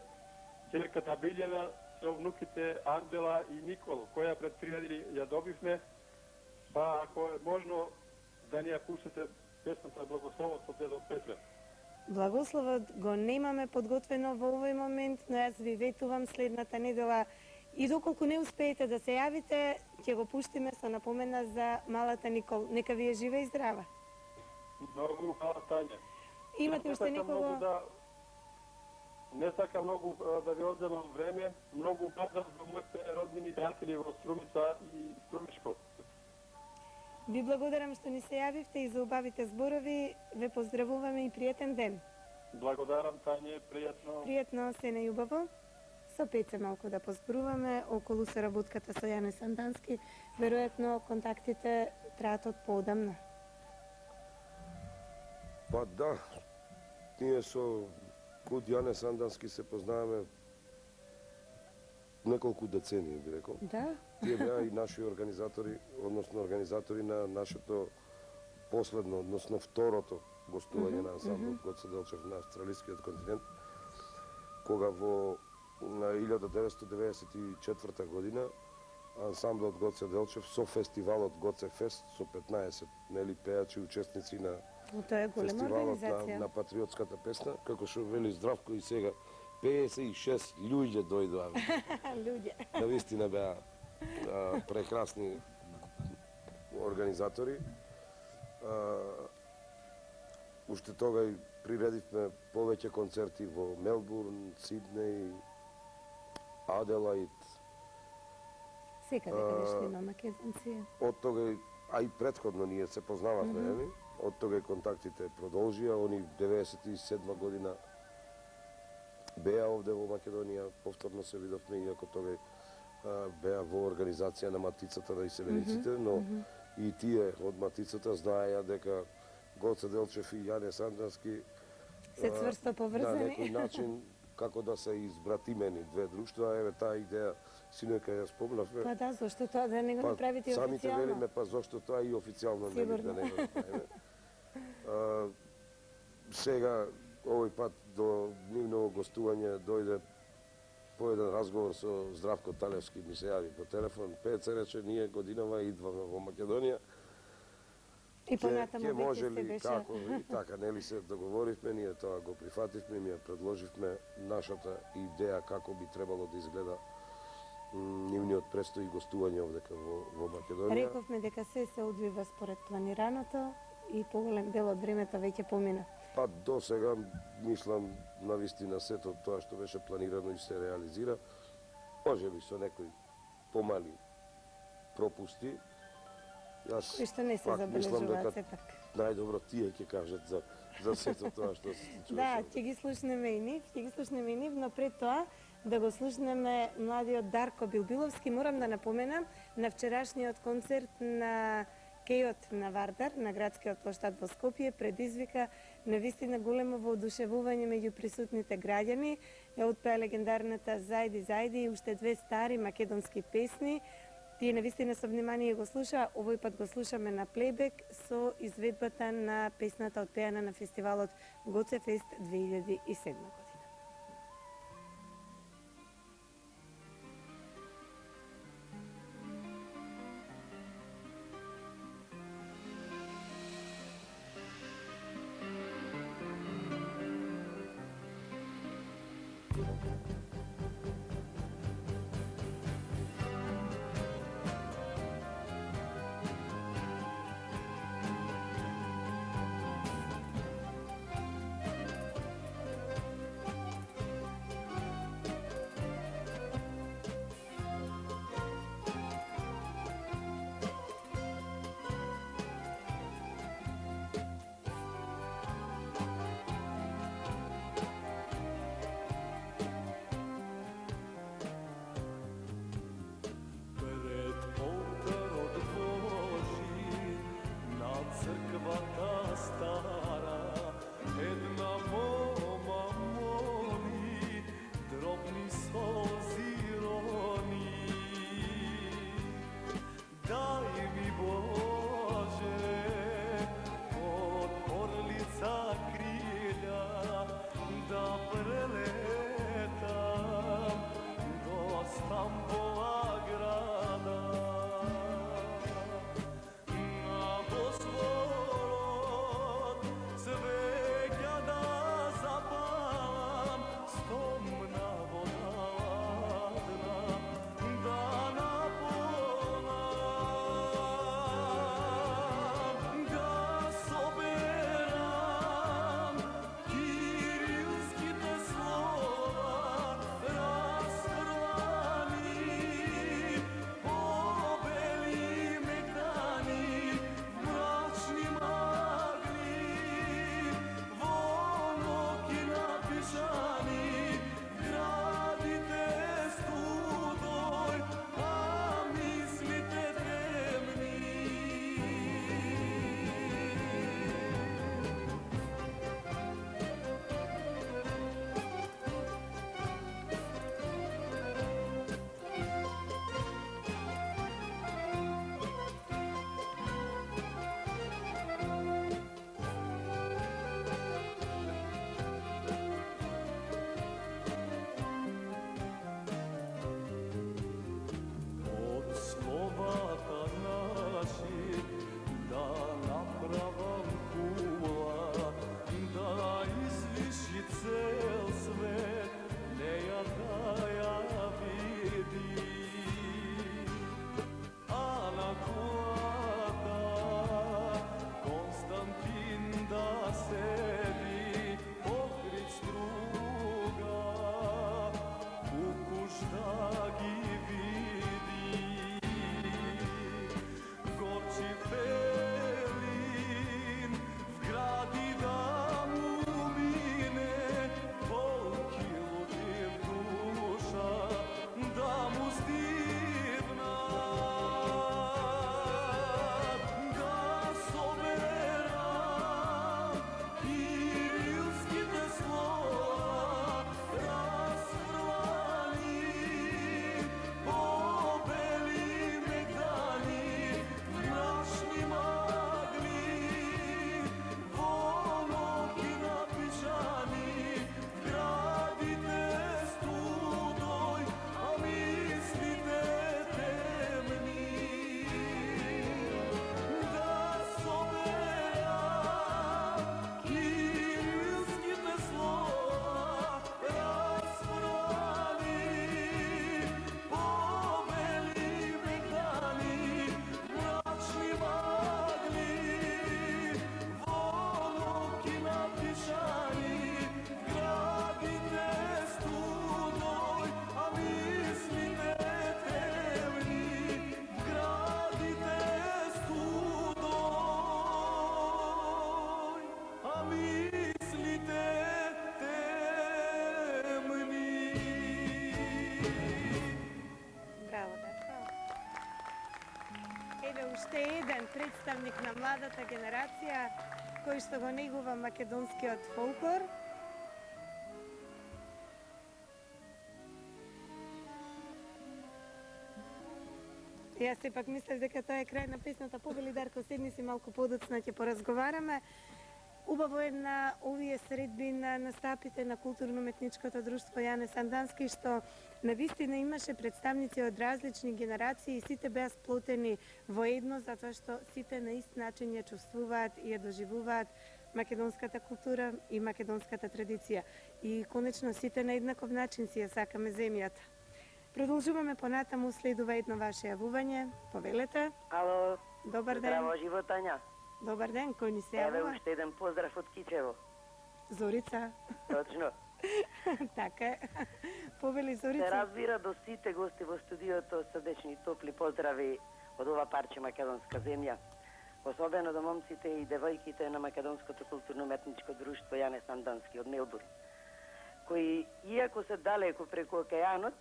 ќерката Билјана, со внуките Андела и Никол, која пред 3 недели ја добивме. Па ако е можно да ни ја пуштите песната Благословот од дедо Петре. Благословот го немаме подготвено во овој момент, но јас ви ветувам следната недела и доколку не успеете да се јавите, ќе го пуштиме со напомена за малата Никол. Нека ви е жива и здрава. Многу фала, Тања. Имате уште некого? Не сакам многу да ви одземам време. Многу поздрав за моите роднини пријатели во Струмица и Струмишко. Ви благодарам што ни се јавивте и за убавите зборови. Ве поздравуваме и пријатен ден. Благодарам, Тање, пријатно. Пријатно, се не љубаво. Со Пеце малку да позборуваме околу соработката со Јане Сандански. Веројатно контактите траат од поодамна. Па да, ние со код Јане Сандански се познаваме неколку децении, би рекол. Да. Тие беа и наши организатори, односно организатори на нашето последно, односно второто гостување на ансамблот Гоце Делчев на австралискиот континент, кога на 1994 година ансамблот Гоце Делчев со фестивалот Гоце Фест со 15 пејачи учесници на фестивалот на патриотската песна, како што вели Здравко и сега 56 луѓе дојдоа. Луѓе. Навистина беа прекрасни организатори. Уште тога приредивме повеќе концерти во Мелбурн, Сиднеј, Аделаид. Секаде каде што има македонци. Од тога, а и претходно ние се познававме, нели? Од тога и контактите продолжија. Они 97 година беа овде во Македонија, повторно се видовме, иако тога беа во организација на Матицата на иселениците, но и тие од Матицата знаеја дека Гоце Делчев и Јане Сандански се цврсто поврзани. На некој начин како да се избратимени две друштва, еве таа идеја синојка ја спомнавме. Па да, зошто тоа да не го направите официјално? Самите велиме, па зошто тоа и официјално не би да не го направиме. Сега, овој пат до нивно гостување дојде по еден разговор со Здравко Талевски, ми се јави по телефон. Пеце рече, ние годинава идваме во Македонија. И понатаму ќе може веќе се ли, беше. како, и така, нели се договоривме, ние тоа го прифативме, ми ја предложивме нашата идеја како би требало да изгледа нивниот престој и гостување овдека во Македонија. Рековме дека се одвива според планираното и поголем дел од времето веќе помина. Па до сега, мислам, навистина сето тоа што беше планирано и се реализира. Може би со некои помали пропусти. Кои што не се забележуваат сепак. Најдобро тие ќе кажат за за сето тоа што се случува. Да, ќе ги слушнеме и нив, но пред тоа да го слушнеме младиот Дарко Билбиловски. Морам да напоменам на вчерашниот концерт на Кејот на Вардар, на градскиот плоштад во Скопје, предизвика навистина големо воодушевување меѓу присутните граѓани. Ја отпеа легендарната Зајди, Зајди и уште две стари македонски песни. Тие навистина со внимание го слушаа, овој пат го слушаме на плейбек со изведбата на песната отпеана на фестивалот Гоцефест 2007 година. уште еден представник на младата генерација кој што го негува македонскиот фолклор. Јас сепак мислев дека тоа е крај на песната. Повели Дарко, седни си малку подоцна, ќе поразговараме. Убаво е на овие средби на настапите на културно-уметничкото друштво Јане Сандански, што навистина имаше представници од различни генерации и сите беа сплотени во едно, затоа што сите на ист начин ја чувствуваат и ја доживуваат македонската култура и македонската традиција. И конечно сите на еднаков начин си ја сакаме земјата. Продолжуваме понатаму, следува едно ваше јавување. Повелете. Ало. Добар ден. Здраво, живо, Тања. Добар ден, кој ни се Еве јавува? уште еден поздрав од Кичево. Зорица. Точно. Така е. Повели Се Зорица. разбира до сите гости во студиото, срдечни топли поздрави од ова парче македонска земја. Особено до момците и девојките на Македонското културно-уметничко друштво Јане Сандански од Мелбурн, кои, иако се далеко преку океанот,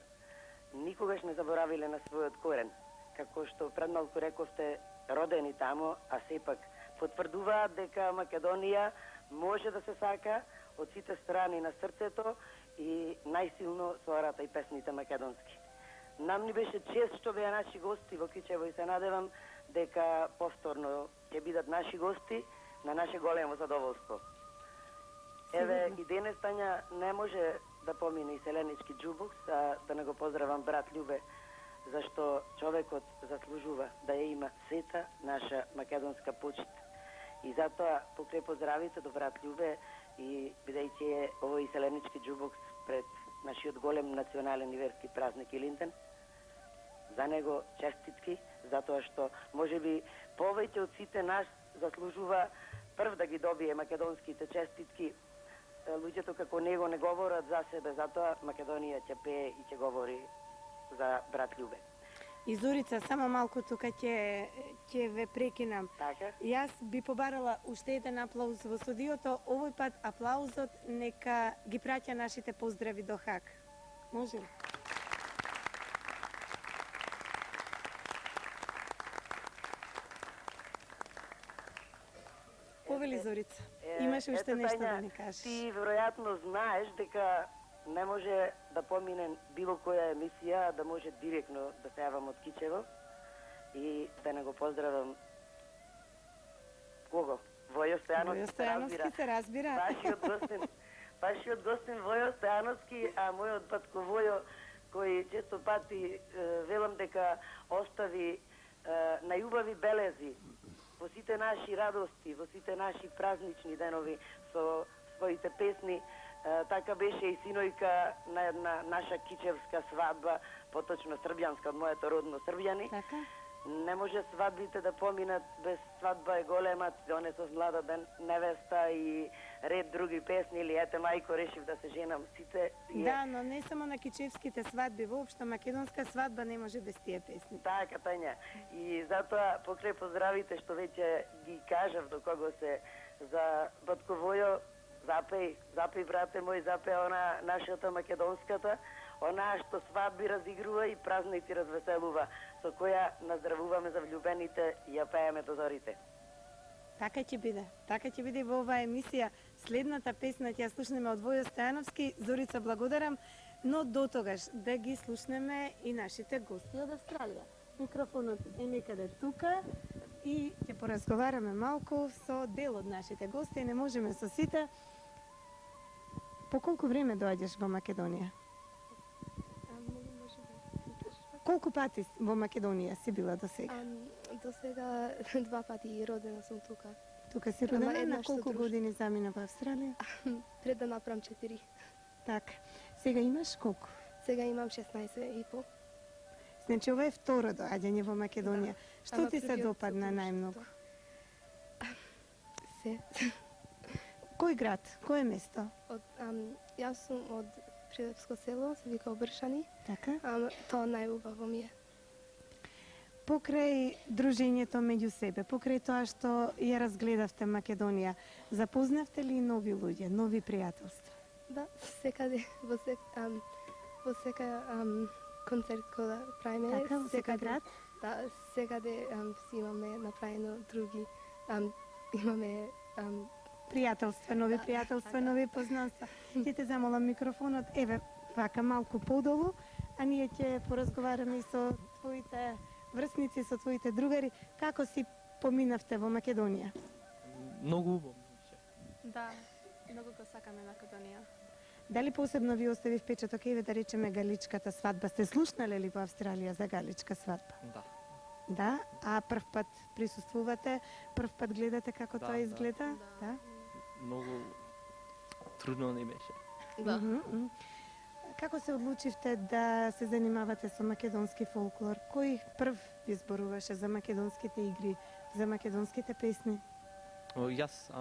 никогаш не заборавиле на својот корен. Како што предмалку рековте, родени тамо, а сепак потврдуваат дека Македонија може да се сака од сите страни на срцето и најсилно со ората и песните македонски. Нам ни беше чест што беа наши гости во Кичево и се надевам дека повторно ќе бидат наши гости на наше големо задоволство. Еве и денес, Тања, не може да помине и селенички джубокс, а да не го поздравам брат Љубе, зашто човекот заслужува да ја има сета наша македонска почит. И затоа покрај поздравите до брат Љубе и бидејќи е овој селенички джубокс пред нашиот голем национален и верски празник Илинден, за него честитки, затоа што можеби повеќе од сите нас заслужува прв да ги добие македонските честитки. Луѓето како него не говорат за себе, затоа Македонија ќе пее и ќе говори за брат Љубе. И Зорица, само малку тука ќе ве прекинам. Така? Јас би побарала уште еден аплауз во студиото. Овој пат аплаузот нека ги праќа нашите поздрави до Хаг. Може ли? Повели Зорица. Имаш уште нешто да ни кажеш. Ти веројатно знаеш дека не може да помине било која емисија, да може директно да се јавам од Кичево и да не го поздравам кого? Војо Стојановски. Војо Стојановски се разбира. Вашиот гостин Војо Стојановски, а мојот батко Војо, кој често пати велам дека остави најубави белези во сите наши радости, во сите наши празнични денови со своите песни. Така беше и синојка на една наша кичевска свадба, поточно србјанска од моето родно Србјани. Така? Не може свадбите да поминат без свадба е голема, донесов млада ден невеста и ред други песни, или ете мајко решив да се женам сите. Да, но не само на кичевските свадби, воопшто македонска свадба не може без тие песни. Така, Тања. И затоа покрај поздравите што веќе ги кажав до кого се за батко Војо, запеј брате мој, запеј она нашата македонската, онаа што свадби разигрува и празници развеселува, со која наздравуваме за влюбените и ја пееме до зорите. Така ќе биде. Така ќе биде во оваа емисија. Следната песна ќе ја слушнеме од Војо Стојановски. Зорица, благодарам, но до тогаш да ги слушнеме и нашите гости од Австралија. Микрофонот е некаде тука и ќе поразговараме малку со дел од нашите гости. Не можеме со сите. По колку време доаѓаш во Македонија? Колку пати во Македонија си била до сега? До сега 2 пати и родена сум тука. Тука си родена, на колку години замина во Австралија? Пред да направам 4. Така. Сега имаш колку? Сега имам 16 и пол. Значи, ова е второ доаѓање во Македонија. Што ти се допадна најмногу? Се. Кој град? Кој место? Јас сум од Прилепско село, се вика Обршани. Така? Тоа најубаво ми е. Покрај дружењето меѓу себе, покрај тоа што ја разгледавте Македонија, запознавте ли нови луѓе, нови пријателства? Да, секаде, во сека концерт кога правиме. Така, во сека град? Да, секаде си имаме направено други, имаме пријателства, нови пријателства, нови познанства. Ќе те замолам микрофонот, еве, вака малку подолу, а ние ќе поразговараме и со твоите врсници, со твоите другари. Како си поминавте во Македонија? Многу убаво. Да, многу го сакаме Македонија. Дали посебно ви остави впечаток, еве да речеме галичката свадба? Сте слушнале ли во Австралија за галичка свадба? Да. Да? А прв пат присуствувате, прв пат гледате како тоа изгледа? Да. Многу трудно не беше. Да. Како се одлучивте да се занимавате со македонски фолклор? Кој прв ви зборуваше за македонските игри, за македонските песни? Јас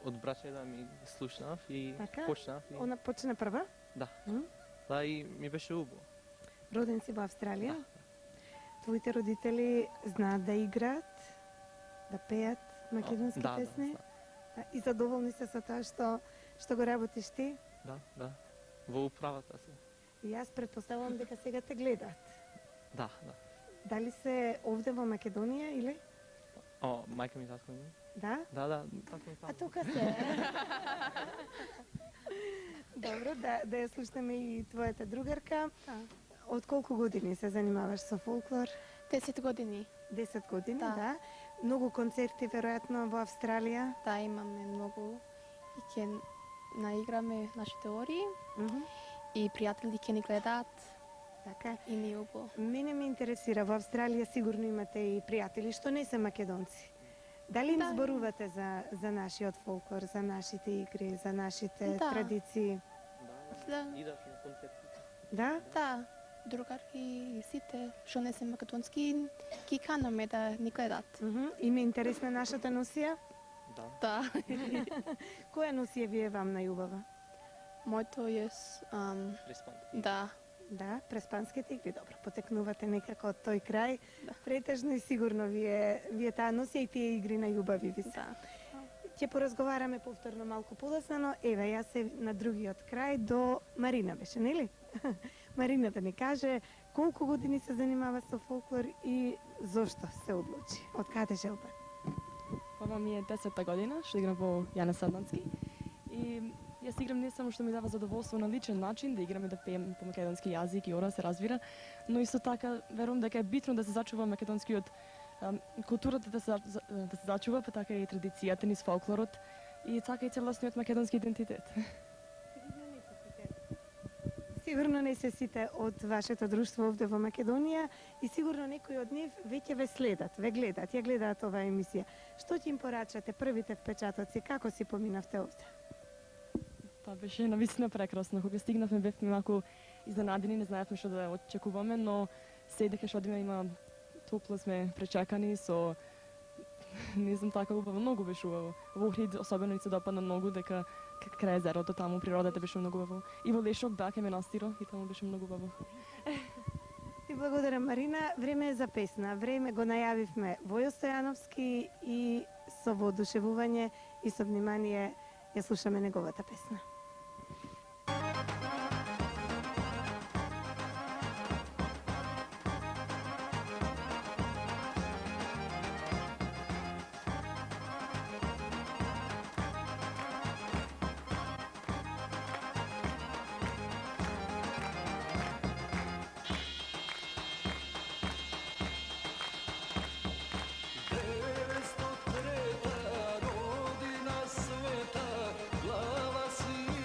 од браќа ми слушнав и почнав. Она почна прва? Да. Да, и ми беше убаво. Роден си во Австралија? Да. Твоите родители знаат да играат, да пеат македонски песни? Да. И задоволни се со тоа што го работиш ти? Да. Во управата се. И јас претпоставувам дека сега те гледаат. Да. Дали се овде во Македонија или? Мајка ми, татко ми. Да? Да, татко ми. А тука се. Добро, да ја слушнеме и твојата другарка. Од колку години се занимаваш со фолклор? 10 години. 10 години, да. Многу концерти веројатно во Австралија? Да, имаме многу. И ќе наиграме наши теории. И пријатели ќе ни гледаат. Така. И ни убаво. Мене ме интересира, во Австралија сигурно имате и пријатели што не се македонци. Дали им зборувате за нашиот фолклор, за нашите игри, за нашите традиции? Да. Идаш на концерти. Да? Да. Другарки и сите што не се македонски ги канаме да ни гледаат. Им е интересна нашата носија? Да. Која носија ви е вам најубава? Моето е да. Да, преспанските игри, добро, потекнувате некако од тој крај, претежно и сигурно ви е таа носија и тие игри најубави ви се. Ќе поразговараме повторно малку подоцна, но еве, јас се на другиот крај до Марина беше, нели? Марина да ни каже колку години се занимава со фолклор и зошто се одлучи? Од каде желба? Ова ми е 10-та година, што играм во Јане Сандански. И јас играм не само што ми дава задоволство на личен начин, да играм и да пеем по македонски јазик и ора се разбира, но исто така верувам дека е битно да се зачува македонскиот културата да се зачува, па така и традицијата низ фолклорот и така и целосниот македонски идентитет. Сигурно не се сите од вашето друштво овде во Македонија и сигурно некои од нив веќе ве следат, ве гледаат, ја гледаат оваа емисија. Што ќе им порачате првите впечатоци, како си поминавте овде? Тоа беше навистина прекрасно. Кога стигнавме бевме малку изненадени, не знаевме што да очекуваме, но се дека што одиме има топло сме пречекани со не знам така убаво, многу беше убаво. Во Охрид особено ни се допадна многу дека крај езерото таму природата беше многу убаво. И во Лешок баке Менастиро и таму беше многу убаво. Ти благодарам Марина, време е за песна. Време го најавивме Војо Стојановски и со воодушевување и со внимание ја слушаме неговата песна. Глава си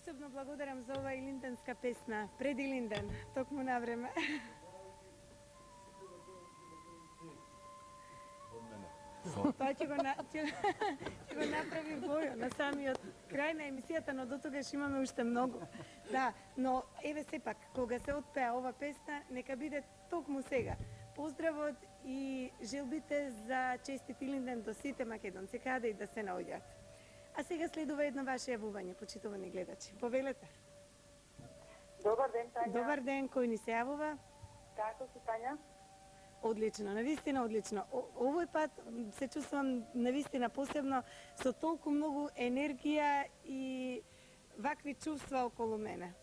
Посебно благодарам за ова илинденска песна, пред Илинден, токму на време. Тоа ќе го направи Војо на самиот крај на емисијата, но до тогаш имаме уште многу. Да, но еве сепак, кога се отпеа ова песна, нека биде токму сега. Поздравот и желбите за честит Илинден до сите македонци, каде и да се наоѓаат. А сега следува едно ваше јавување, почитувани гледачи. Повелете. Добар ден, Тања. Добар ден, кој ни се јавува? Како си, Тања? Одлично, навистина одлично. Овој пат се чувствувам навистина посебно со толку многу енергија и вакви чувства околу мене.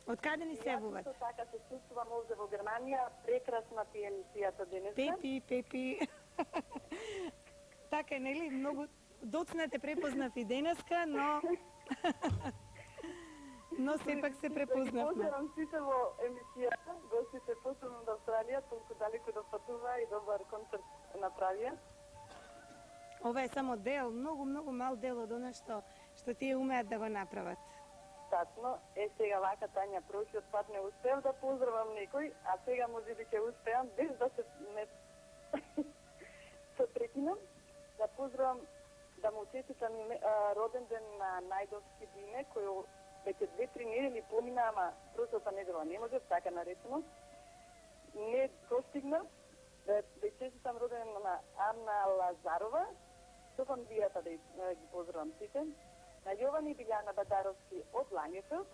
Од каде ни се јавувате? Јас така се чувствувам овде во Германија, прекрасна ти емисијата денеска. Пепи. Така, нели, многу доцна те препознав и денеска, но но сепак се препознавме. Поздравам сите во емисијата, гостите посебно од Австралија, толку далеко да патува и добар концерт направија. Ова е само дел, многу мал дел од она што тие умеат да го направат. Тачно, сега вака, Тања, прошлиот пат не успеав да поздравам некој, а сега може би ќе успеам, без да се прекинам, да поздравам, да му честитам роден ден на Најдовски Диме, кој веќе 2-3 недели помина, ама прошлата недела не може, така наречено. Не достигна, да честитам роден на Анна Лазарова, со фамилијата да ги поздравам сите. На Јован и Билјана Бадаровски од Лањефелд.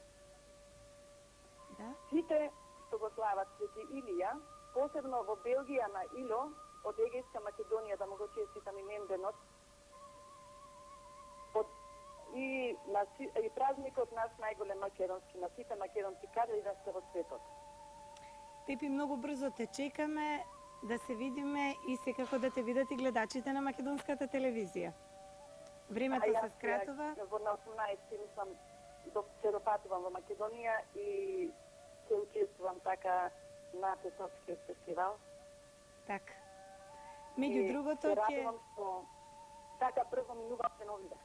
Да. Сите што го слават Свети Илија, посебно во Белгија на Ило, од Егејска Македонија, да му го честитам именденот. И празникот наш најголем македонски, на сите македонци, каде и да сте во светот. Пепи, многу брзо те чекаме да се видиме и секако да те видат и гледачите на македонската телевизија. Времето се скратува. Во на 18 мислам, се допатувам во Македонија и се учествувам така на Петровскиот фестивал. Така. Меѓу другото ќе... Се радувам што така брзо минувате новите.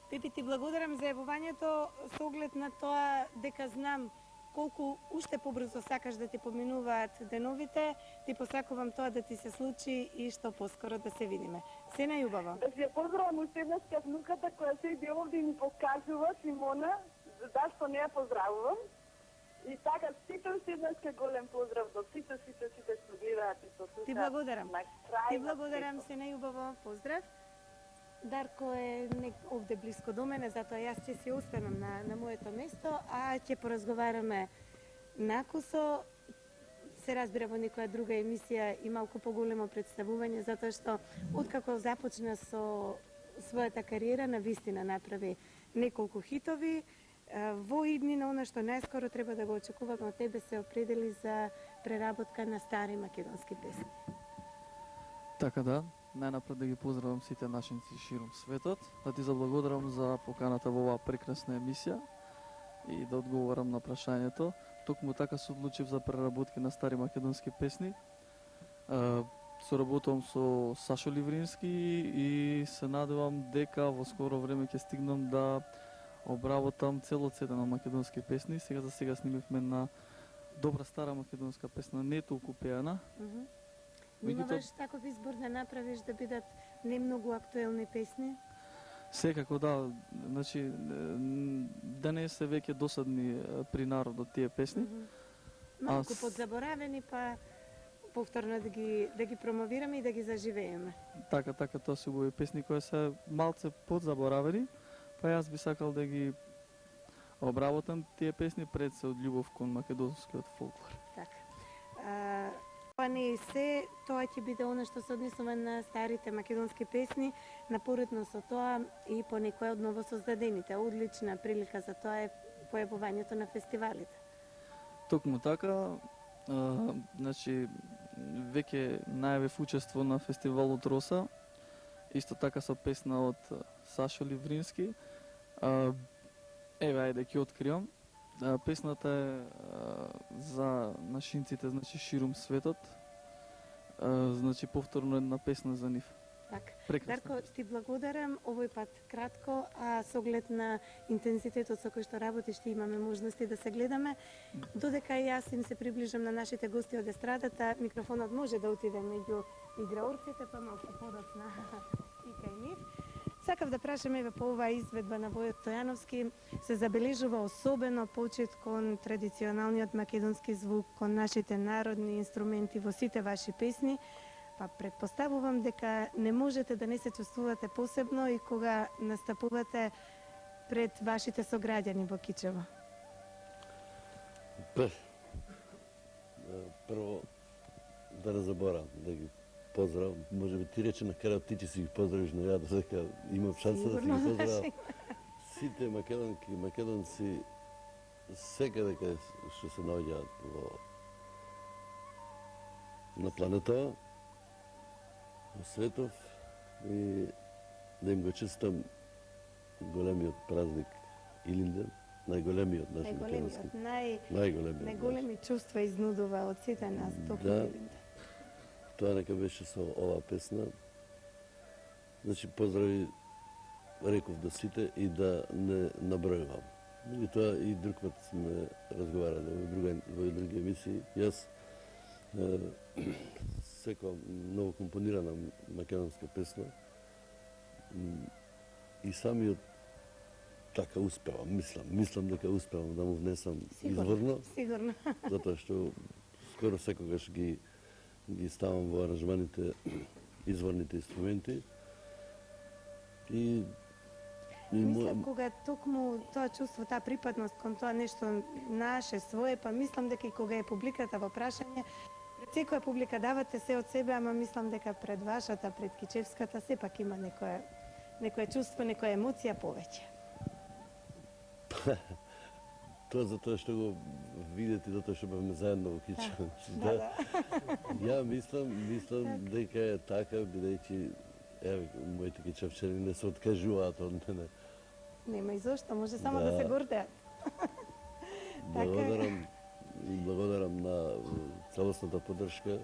Пепи, ти благодарам за јавувањето со оглед на тоа дека знам колку уште побрзо сакаш да ти поминуваат деновите, ти посакувам тоа да ти се случи и што поскоро да се видиме. Се најубаво. Да се поздравам уште еднаш внуката која седи овде и ми покажува, Симона, зашто не ја поздравувам. И така, сите уште еднаш голем поздрав до сите што гледаат и што слушаат. Ти благодарам. Ти благодарам, се најубаво. Поздрав. Дарко е овде близко до мене, затоа јас ќе си останам на моето место, а ќе поразговараме накусо. Се разбира во некоја друга емисија и малку поголемо представување, затоа што откако започна со својата кариера, навистина направи неколку хитови. Во иднина, она што најскоро треба да го очекуваме од тебе, се определи за преработка на стари македонски песни. Така да, најнапред да ги поздравам сите нашинци широм светот, да ти заблагодарам за поканата во оваа прекрасна емисија и да одговорам на прашањето. Токму така се одлучив за преработки на стари македонски песни. Соработувам со Сашо Ливрински и се надевам дека во скоро време ќе стигнам да обработам целот сета на македонски песни. Сега за сега снимивме на добра стара македонска песна, не толку пеана. Имаш таков избор да направиш да бидат не многу актуелни песни? Секако да, значи да не се веќе досадни при народот тие песни. Малку подзаборавени, па повторно да ги промовираме и да ги заживееме. Така, тоа се убави песни кои се малце подзаборавени, па јас би сакал да ги обработам тие песни пред се од љубов кон македонскиот фолклор. Така. Па не се, тоа ќе биде она што се однесува на старите македонски песни, напоредно со тоа и по некои од новосоздадените. Одлична прилика за тоа е појавувањето на фестивалите. Токму така, значи, веќе најавив учество на фестивалот Роса, исто така со песна од Сашо Ливрински. Еве, ајде ќе откриам. Песната е за нашинците, значи ширум светот. Значи повторно една песна за нив. Така. Прекрасно. Дарко, ти благодарам овој пат кратко, а со оглед на интензитетот со кој што работиш, ти имаме можности да се гледаме. Додека јас им се приближам на нашите гости од естрадата, микрофонот може да отиде меѓу играорците, па малку подоцна и кај нив. Сакав да прашам еве по оваа изведба на Војот Стојановски, се забележува особено почит кон традиционалниот македонски звук, кон нашите народни инструменти во сите ваши песни, па предпоставувам дека не можете да не се чувствувате посебно и кога настапувате пред вашите сограѓани во Кичево. Прво, да не заборам, да ги поздрав. Може би ти рече на крај ти ќе си ги поздравиш, но ја додека имам шанса да си ги поздравам. Сите македонки и македонци секаде каде што се наоѓаат на планета, во светов, и да им го честам големиот празник Илинден, најголемиот наш македонски. Најголеми чувства изнудува од сите нас токму Илинден. Тоа нека беше со оваа песна. Значи, поздрави реков до сите и да не набројувам. Меѓутоа и друг пат сме разговарали во други емисии. Јас секоја ново компонирана македонска песна и самиот така успевам, мислам дека успевам да му внесам изворно. Сигурно. Затоа што скоро секогаш ги ставам во аранжманите изворните инструменти. Мислам, кога токму тоа чувство, таа припадност кон тоа нешто наше, свое, па мислам дека и кога е публиката во прашање, пред секоја публика давате се од себе, ама мислам дека пред вашата, пред кичевската, сепак има некое чувство, некоја емоција повеќе. Тоа затоа што го видите, затоа што бевме заедно во Кичево. Да. Ја мислам дека е така, бидејќи моите кичевчани не се откажуваат од мене. Нема и зошто, може само да се гордеат. Благодарам на целосната поддршка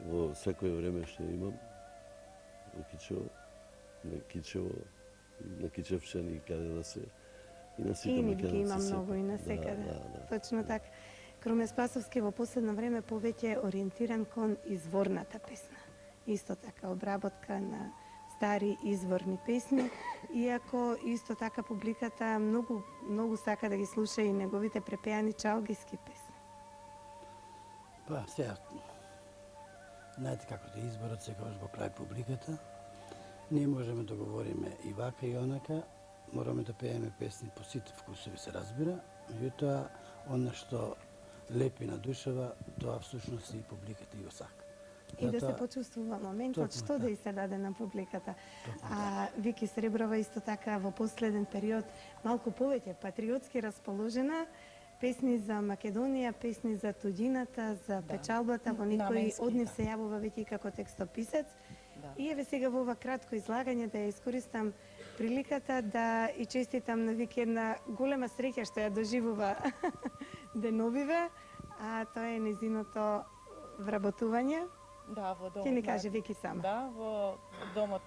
во секој време што имам во Кичево, на кичевчани каде да се. И на сите македонци има многу и на секаде. Точно така. Кроме Спасовски во последно време повеќе ориентиран кон изворната песна. Исто така обработка на стари изворни песни, иако исто така публиката многу сака да ги слуша и неговите препеани чалгиски песни. Па, сега, знаете како да изборот секогаш го прави публиката. Ние можеме да говориме и вака и онака, мораме да пееме песни по сите вкусови, се разбира, меѓутоа, она што лепи на душава, тоа всушност и публиката и го сака. И да се почувствува моментот што да и се даде на публиката. А Вики Среброва исто така во последен период малку повеќе патриотски расположена, песни за Македонија, песни за туѓината, за печалбата, во некој од нив се јавува веќе и како текстописец. И еве сега во ова кратко излагање да ја искористам приликата да и честитам на Вики една голема среќа што ја доживува деновиве, а тоа е незиното вработување. Да, во домот. Ќе ни каже Вики сама. Да, во домот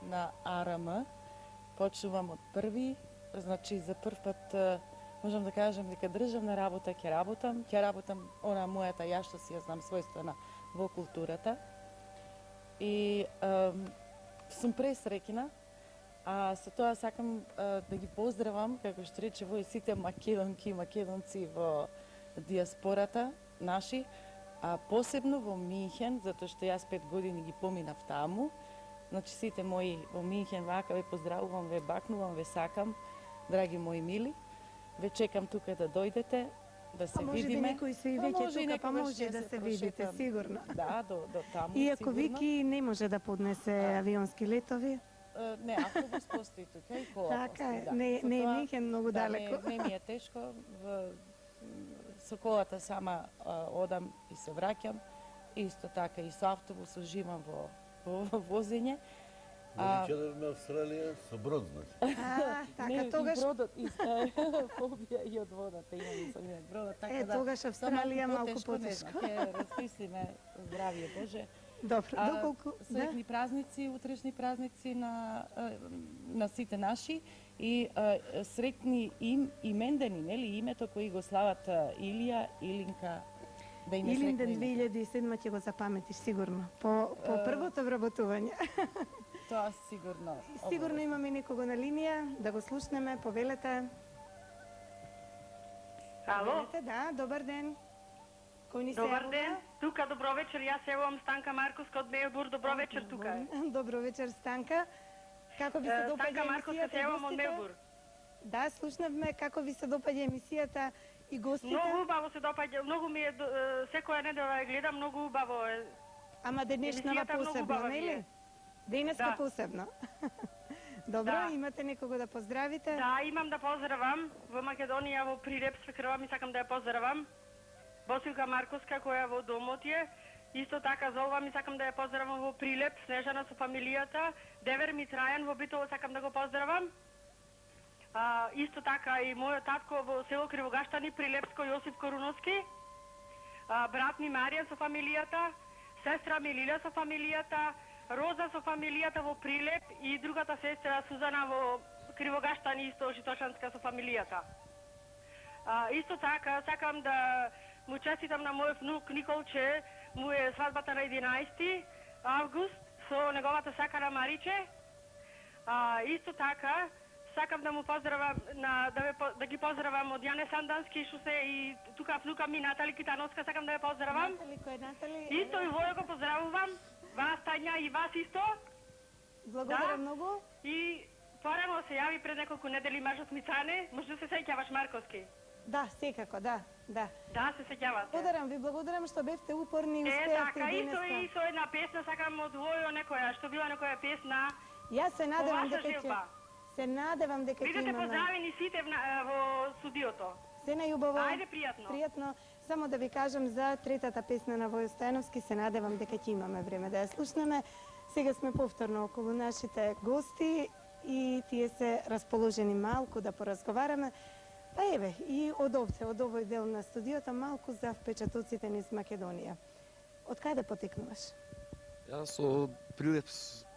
на АРМ почнувам од први, значи за прв пат можам да кажам дека државна работа ќе работам она мојата ја што си ја знам својствена во културата. И сум пресреќна, а со тоа сакам да ги поздравам, како што рече во сите македонки и македонци во диаспората наши, а посебно во Минхен, затоа што јас 5 години ги поминав таму. Значи сите мои во Минхен вака ве поздравувам, ве бакнувам, ве сакам, драги мои мили. Ве чекам тука да дојдете, да се видиме. Може би некои се и веќе тука, па може да се видите, сигурно. Да, до таму, иако Вики не може да поднесе авионски летови. Не, автобус постои тука и кола постои. Така, не е Минхен многу далеко. Не ми е тешко. Со колата сама одам и се враќам. Исто така и со автобус уживам во возење. Ќе Австралија со брод, значи. Така, тогаш... И бродот, фобија и од водата имам со бродот. Тогаш Австралија малку потешко. Ќе размислиме, здравие Боже. Добро, доколку сретни празници, утрешни празници на сите наши и сретни имендени, нели, името кои го слават Илија, Илинка, да им е сретно Илинден име. 2007 ќе го запаметиш сигурно, по првото вработување. Тоа сигурно. Сигурно имаме некого на линија, да го слушнеме, повелете. Ало? Повелете, да, добар ден. Кој ни се Добар јавува? ден, тука добро вечер, јас се јавувам Станка Марковска од Мелбурн, добро вечер тука. Добро вечер, Станка. Како ви се допаѓа Станка Марковска емисијата се и јавувам од гостите? Мелбурн. Да, слушнавме како ви се допаѓа емисијата и гостите. Многу убаво се допаѓа, многу ми е, секоја недела ја гледам, многу убаво е. Ама денешнава Емисијата многу посебно, убава ми е. нели? Денеска Да. посебно. Добро, Да. имате некого да поздравите? Да, имам да поздравам во Македонија, во Прилеп, свекрва ми сакам да ја поздравам. Босилка Марковска која во домот е. Исто така за ова ми сакам да ја поздравам во Прилеп, Снежана со фамилијата. Девер Митрајан во Битово сакам да го поздравам. Исто така и мојот татко во село Кривогаштани, Прилепско, Јосип Коруновски. Брат ми Маријан со фамилијата, сестра ми Лилја со фамилијата, Роза со фамилијата во Прилеп и другата сестра Сузана во Кривогаштани, исто Житошанска со фамилијата. Исто така сакам да му честитам на мојот внук Николче, му е свадбата на 11 август со неговата сакана Мариче. Исто така сакам да му поздравам да ги поздравам од Јане Сандански што се и тука внука ми Натали Китановска сакам да ја поздравам. Натали, кој е Натали? Исто и Војо го поздравувам. Вас Тања и вас исто. Благодарам многу. И порано се јави пред неколку недели мажот Мицане, може да се сеќаваш Марковски. Да, секако, да. Да, се сеќавате. Благодарам што бевте упорни и успеавте така, исто денеска. и со една песна сакам од Војо некоја, што била некоја песна. Јас се надевам По ваша дека ќе желба. се надевам дека ќе Бидете имаме. поздравени сите во студиото. Се најубаво. Ајде, пријатно. Пријатно. Само да ви кажам за третата песна на Војо Стојановски, се надевам дека ќе имаме време да ја слушнеме. Сега сме повторно околу нашите гости и тие се расположени малку да поразговараме. Па еве, и од овде, од овој дел на студиото, малку за впечатоците низ Македонија. Од каде потекнуваш? Јас од Прилеп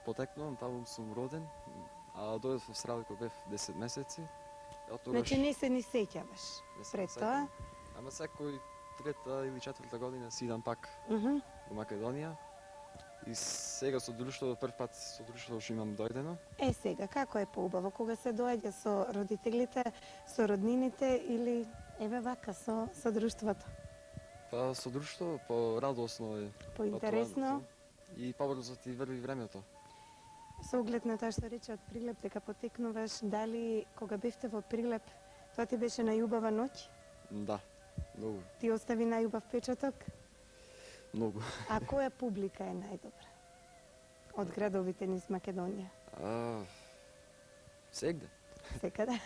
потекнувам, таму сум роден, а дојдов во Австралија кога бев 10 месеци. Значи не се ни сеќаваш пред тоа? Ама секој трета или четврта година си идам пак Мгм. во Македонија. И сега со друштвото, прв пат со друштвото што имам дојдено. Сега, како е поубаво кога се доаѓа со родителите, со роднините или еве вака со друштвото? Па со друштвото порадосно е. Поинтересно. патувањето И побрзо ти врви времето. Со оглед на тоа што рече од Прилеп дека потекнуваш, дали кога бевте во Прилеп, тоа ти беше најубава ноќ? Да, многу, Ти остави најубав печаток? многу. А која публика е најдобра? Од градовите низ Македонија? Сегде. Секаде?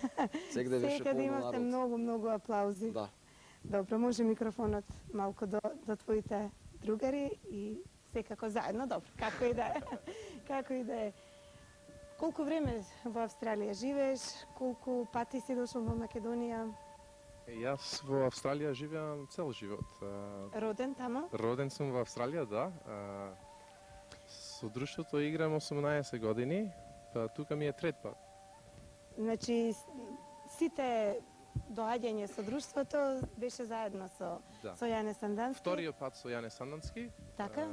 Сегде беше Секаде полно имавте народ. многу аплаузи. Да. Добро, може микрофонот малку до твоите другари и секако заедно, добро, како и да е. Како и да е. Колку време во Австралија живееш? Колку пати си дошол во Македонија? Јас во Австралија живеам цел живот. Роден тамо? Роден сум во Австралија, да. Со друштвото играм 18 години, па тука ми е трет пат. Значи, сите доаѓање со друштвото беше заедно со Јане Сандански? Вториот пат со Јане Сандански. Така?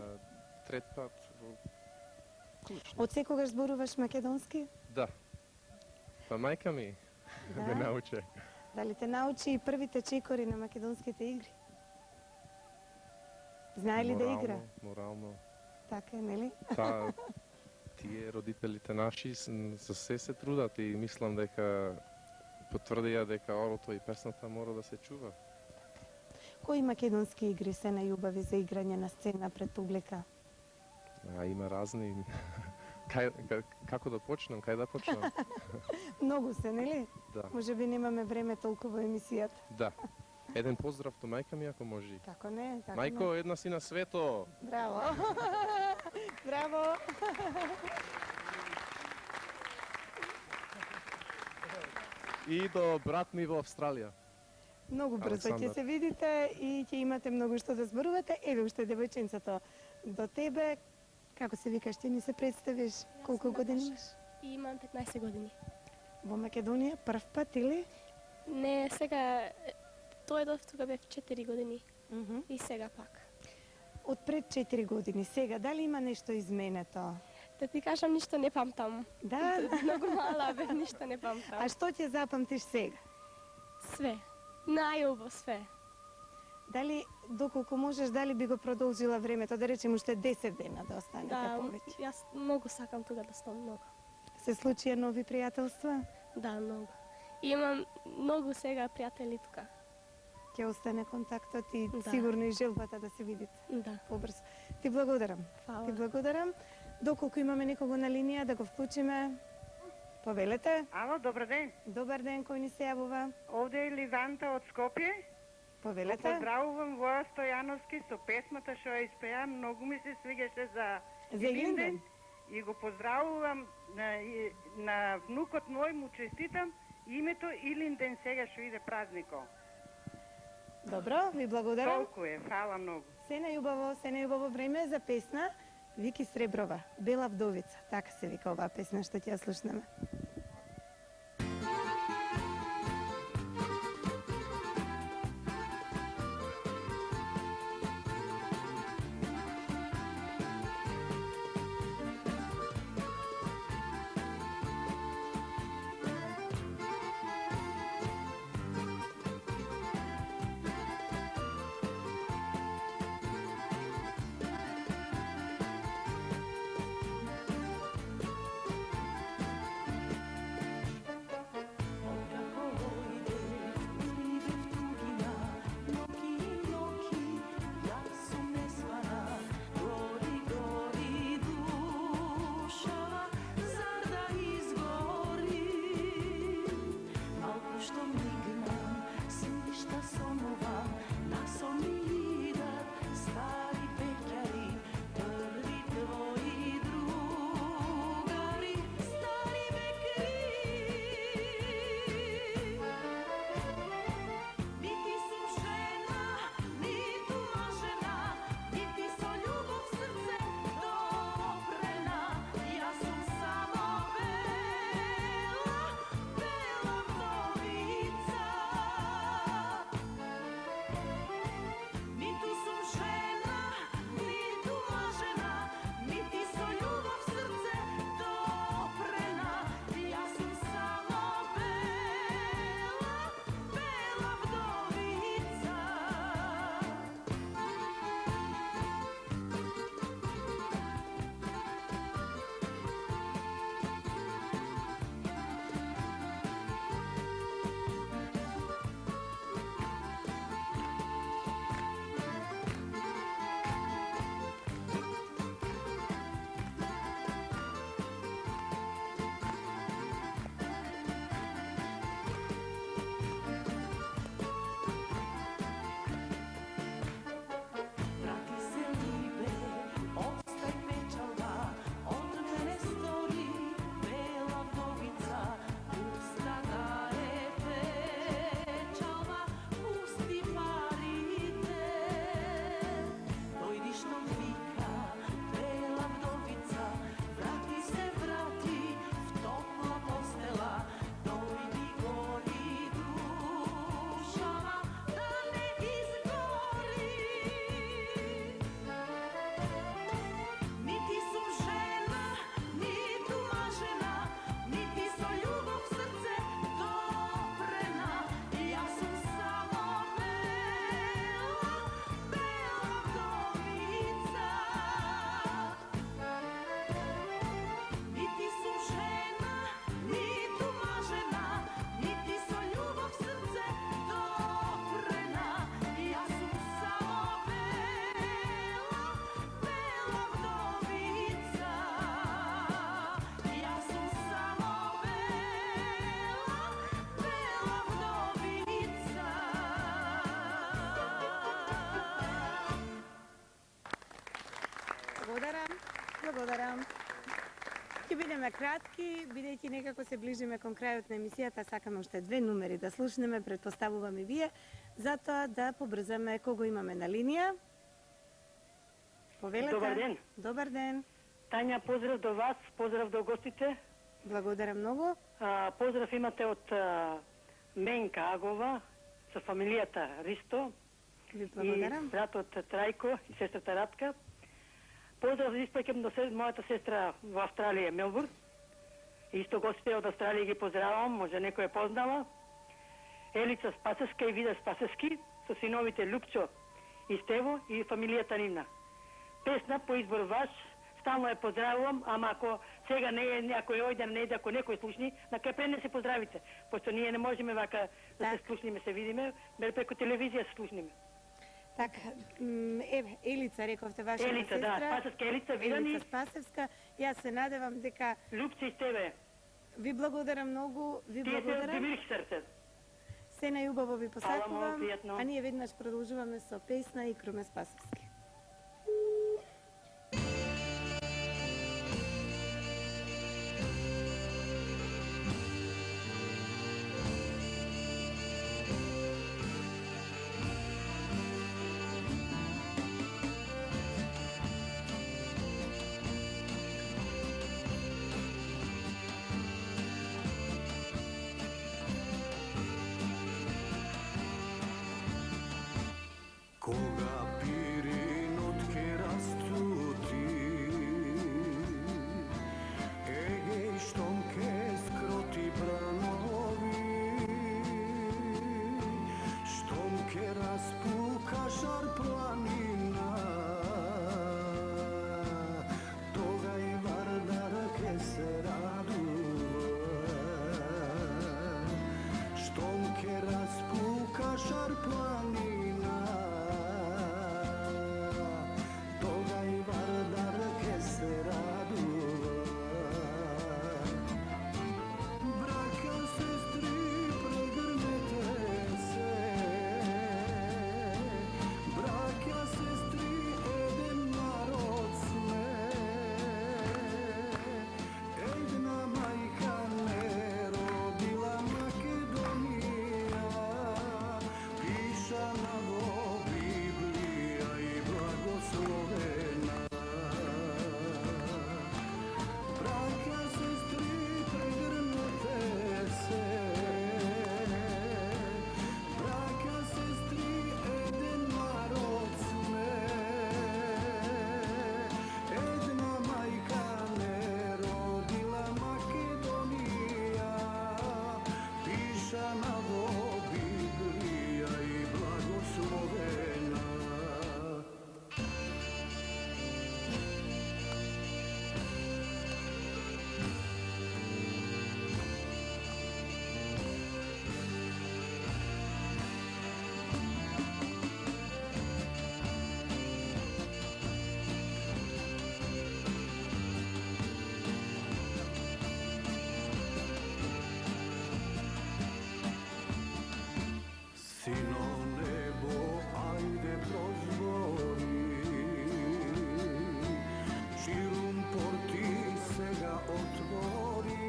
Трет пат во Клучно. Од секогаш зборуваш македонски? Да. Па мајка ми ме научи. Дали те научи и првите чекори на македонските игри? Знае ли да игра? Морално. Така е, нели? Та, тие родителите наши за се трудат и мислам дека потврдија дека орото и песната мора да се чува. Кои македонски игри се најубави за играње на сцена пред публика? Има разни. Како да почнем? Кај да почнем? Многу се, нели? Да. Може би немаме време толку во емисијата. Да. Еден поздрав до мајка ми ако може. Како не? Како Мајко, не? една си на свето. Браво. Браво. И до брат ми во Австралија. Многу брзо ќе Александар. се видите и ќе имате многу што да зборувате. Еве уште девојченцето До тебе, како се викаш, ти ни се представиш, колку години имаш? Имам 15 години. Во Македонија прв пат или? Не, сега дојдов тука бев 4 години. И сега пак. Од пред 4 години, сега дали има нешто изменето? Да ти кажам, ништо не памтам. Да? Многу мала бев, ништо не памтам. А што ќе запамтиш сега? Све. Најубаво све. Дали, доколку можеш, дали би го продолжила времето, да речем уште 10 дена да останете повеќе? Да, јас многу сакам тука да стам, многу. Се случија нови пријателства? Да, многу. Имам многу сега пријатели тука. Ќе остане контактот и Да. сигурно и желбата да се видите. Да. Побрзо. Ти благодарам. Фала. Ти благодарам. Доколку имаме некого на линија да го вклучиме, повелете. Ало, добар ден. Добар ден, кој ни се јавува? Овде е Ливанта од Скопје. Повелете. Поздравувам Воја Стојановски со песмата што ја испеа, многу ми се свигаше за Илинден. И го поздравувам на внукот мој, му честитам името Илинден сега што иде празникот. Добро, ви благодарам. Толку е, фала многу. Се најубаво време за песна Вики Среброва, Бела вдовица. Така се вика оваа песна што ќе ја слушнеме. Благодарам. Ќе бидеме кратки, бидејќи некако се ближиме кон крајот на емисијата, сакаме уште 2 номери да слушнеме, предпоставувам и вие, затоа да побрзаме кого имаме на линија. Повелете. Добар ден. Добар ден. Тања, поздрав до вас, поздрав до гостите. Благодарам многу. Поздрав имате од Менка Агова, со фамилијата Ристо. Ви благодарам. И братот Трајко и сестрата Радка. Поздрав испраќам до мојата сестра во Австралија, Мелбурн. Исто гостите од Австралија ги поздравам, може некој е познава. Елица Спасевска и Вида Спасевски, со синовите Лупчо и Стево и фамилијата нивна. Песна по избор ваш, стално е поздравувам, ама ако сега не е някој ојден, не е ако некој слушни, нака пренесе поздравите, пошто ние не можеме вака да се слушниме, се видиме, бер преку телевизија се слушниме. Так, еве, Елица, рековте вашата Елица, сестра. да, Спасевска Елица, Видани. Елица Спасевска. Јас се надевам дека... Лупче и тебе. Ви благодарам многу, ви Тие се благодарам. одбивих срце. Се најубаво ви посакувам, пријатно. а ние веднаш продолжуваме со песна и Круме Спасевски. Кога пиринот ке растути, егеј штом ке скроти бранови, штом ке распука жар планина, тогај Вардар ке се радува, штом ке распука жар планина. Сино небо, ајде прозбори, ширум порти сега отвори,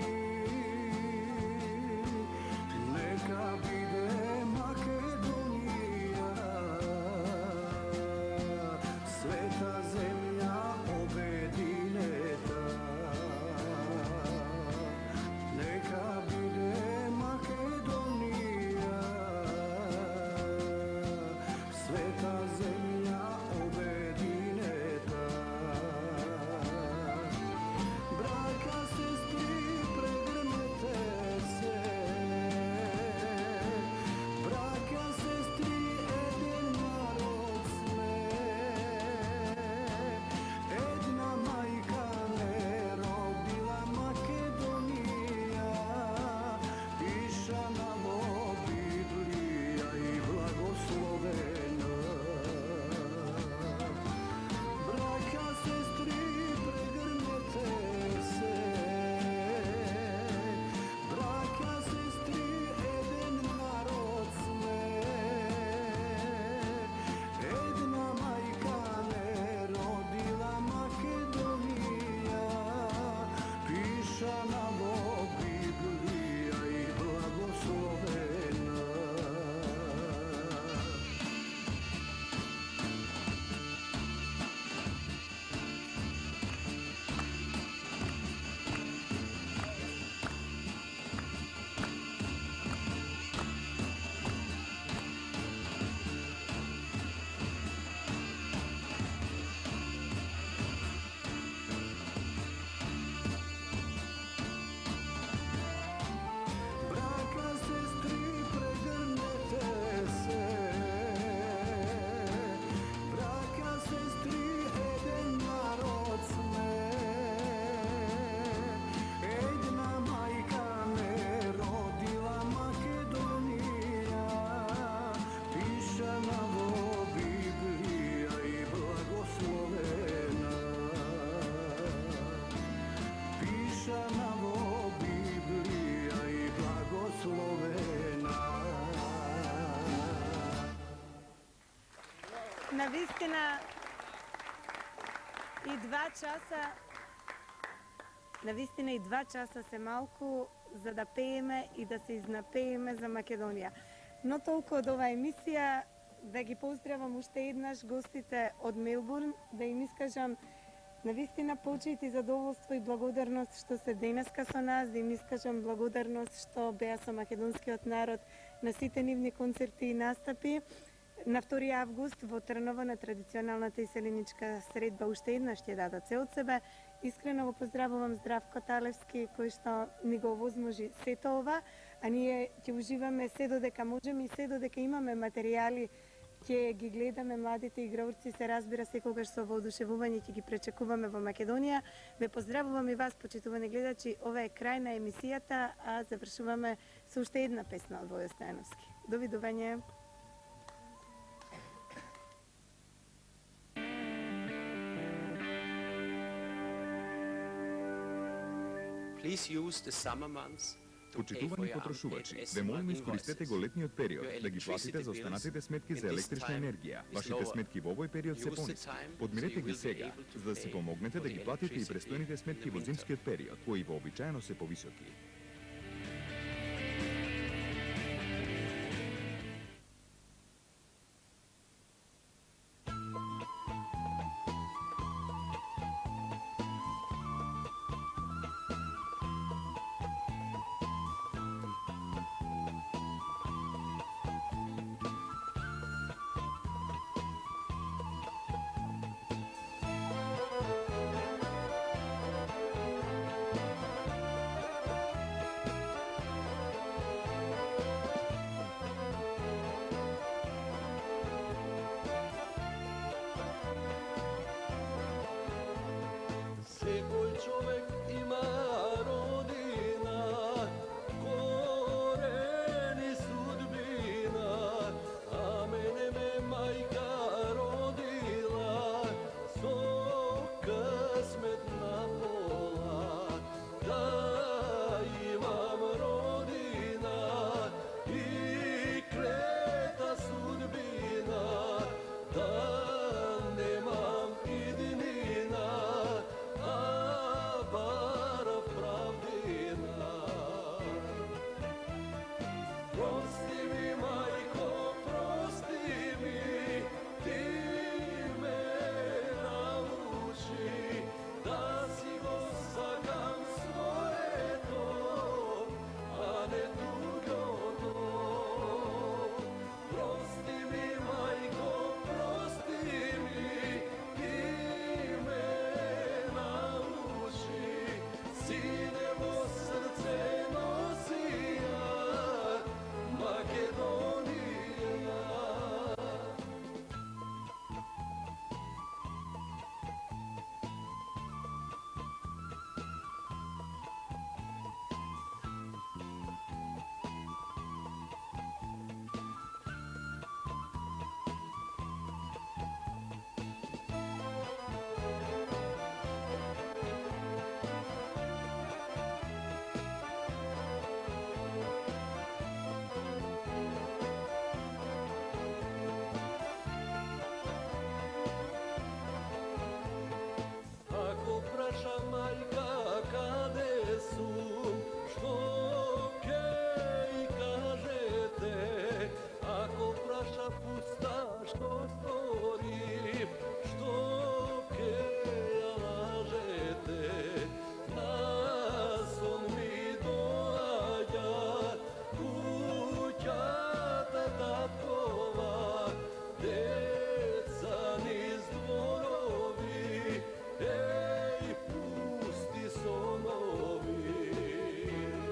нека биде Македонија, света земја обединета, нека биде Македонија, света земја Навистина и 2 часа се малку за да пееме и да се изнапееме за Македонија. Но толку од оваа емисија, да ги поздравам уште еднаш гостите од Мелбурн, да им искажам навистина почит и задоволство и благодарност што се денеска со нас, да им искажам благодарност што беа со македонскиот народ на сите нивни концерти и настапи. На 2 август во Трново на традиционалната иселеничка средба уште еднаш ќе дадат се од себе. Искрено го поздравувам Здравко Талевски кој што ни го овозможи сето ова, а ние ќе уживаме се додека можеме и се додека имаме материјали, ќе ги гледаме младите играурци, се разбира секогаш со воодушевување ќе ги пречекуваме во Македонија. Ве поздравувам и вас, почитувани гледачи. Ова е крај на емисијата, а завршуваме со уште една песна од Војо Стојановски. Довидување. Почитувани потрошувачи, ве молиме искористете го летниот период да ги платите за останатите сметки за електрична енергија. Вашите сметки во овој период се пониски. Подмирете ги сега, за да си помогнете да ги платите и престојните сметки во зимскиот период, кои вообичаено се повисоки. Секој човек има